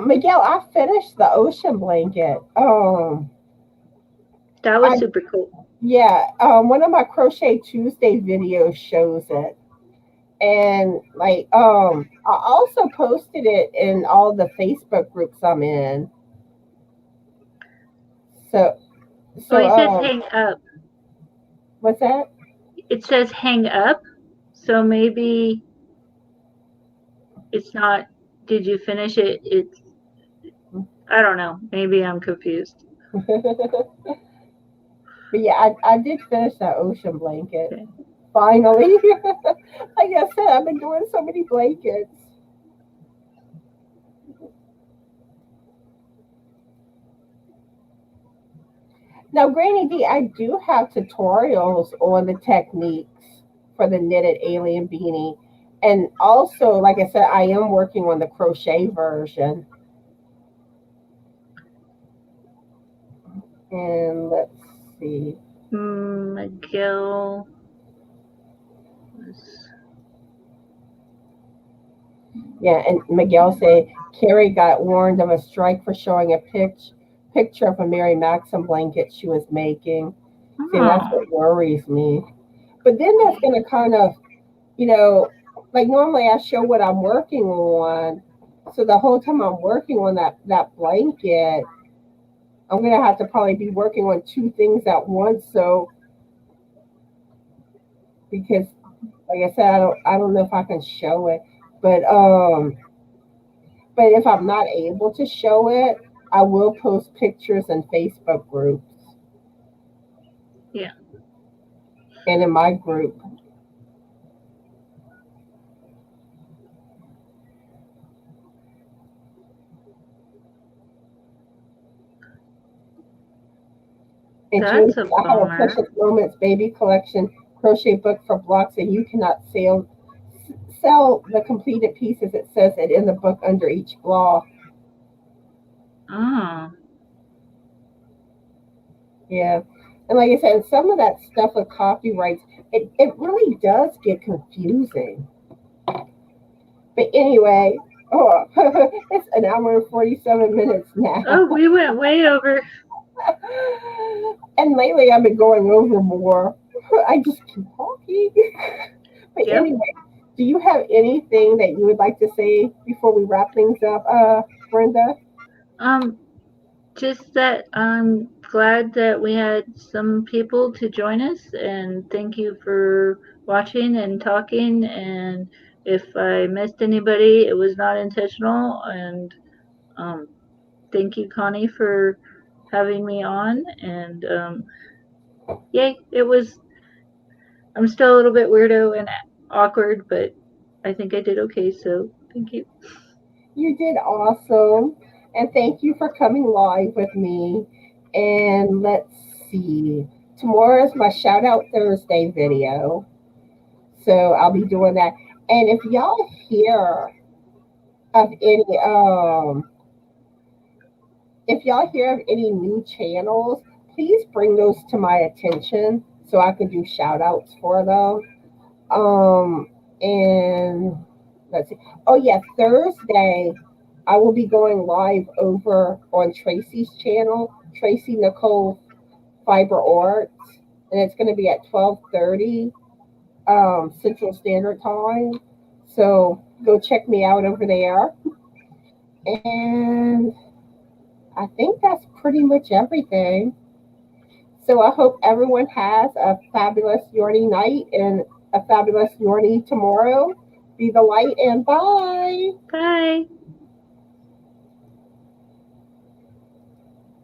Miguel, I finished the ocean blanket. That was I super cool. yeah, one of my Crochet Tuesday videos shows it, and like I also posted it in all the Facebook groups I'm in. So Oh, so it says hang up. what's that? It says hang up. So maybe it's not, did you finish it? It's, I don't know. Maybe I'm confused. But yeah, I did finish that ocean blanket. Okay. Finally. Like I said, I've been doing so many blankets. Now, Granny D, I do have tutorials on the techniques for the knitted alien beanie. And also, like I said, I am working on the crochet version. And let's see. Miguel was, Yeah, and Miguel said Carrie got warned of a strike for showing a picture of a Mary Maxim blanket she was making. See, that's oh, what worries me. But then that's going to kind of, you know, like normally I show what I'm working on. So the whole time I'm working on that blanket, I'm going to have to probably be working on two things at once. So because, like I said, I don't know if I can show it, but but if I'm not able to show it, I will post pictures in Facebook groups yeah. and in my group. And June, That's a I have a bummer. Precious Moments baby collection crochet book for blocks, and you cannot sell the completed pieces. It says it in the book under each block. Oh, Yeah. And like I said, some of that stuff with copyrights, it really does get confusing. But anyway, oh, it's an hour and 47 minutes now. oh, we went way over. And lately I've been going over more. I just keep talking. But Yep. anyway, do you have anything that you would like to say before we wrap things up, Brenda? Um, just that I'm glad that we had some people to join us, and thank you for watching and talking. And if I missed anybody, it was not intentional. And um, thank you, Connie, for having me on. And yay, it was. I'm still a little bit weirdo and awkward, but I think I did okay. So thank you. You did awesome. And thank you for coming live with me. And let's see. Tomorrow is my shout out Thursday video. So I'll be doing that. And of any if y'all hear of any new channels, please bring those to my attention so I can do shout outs for them. And let's see. Oh yeah, Thursday I will be going live over on Tracy's channel, Tracy Nicole Fiber Arts, and it's going to be at 12:30 Central Standard Time. So go check me out over there. And I think that's pretty much everything. So I hope everyone has a fabulous Yorny night and a fabulous Yorny tomorrow. Be the light and bye. Bye.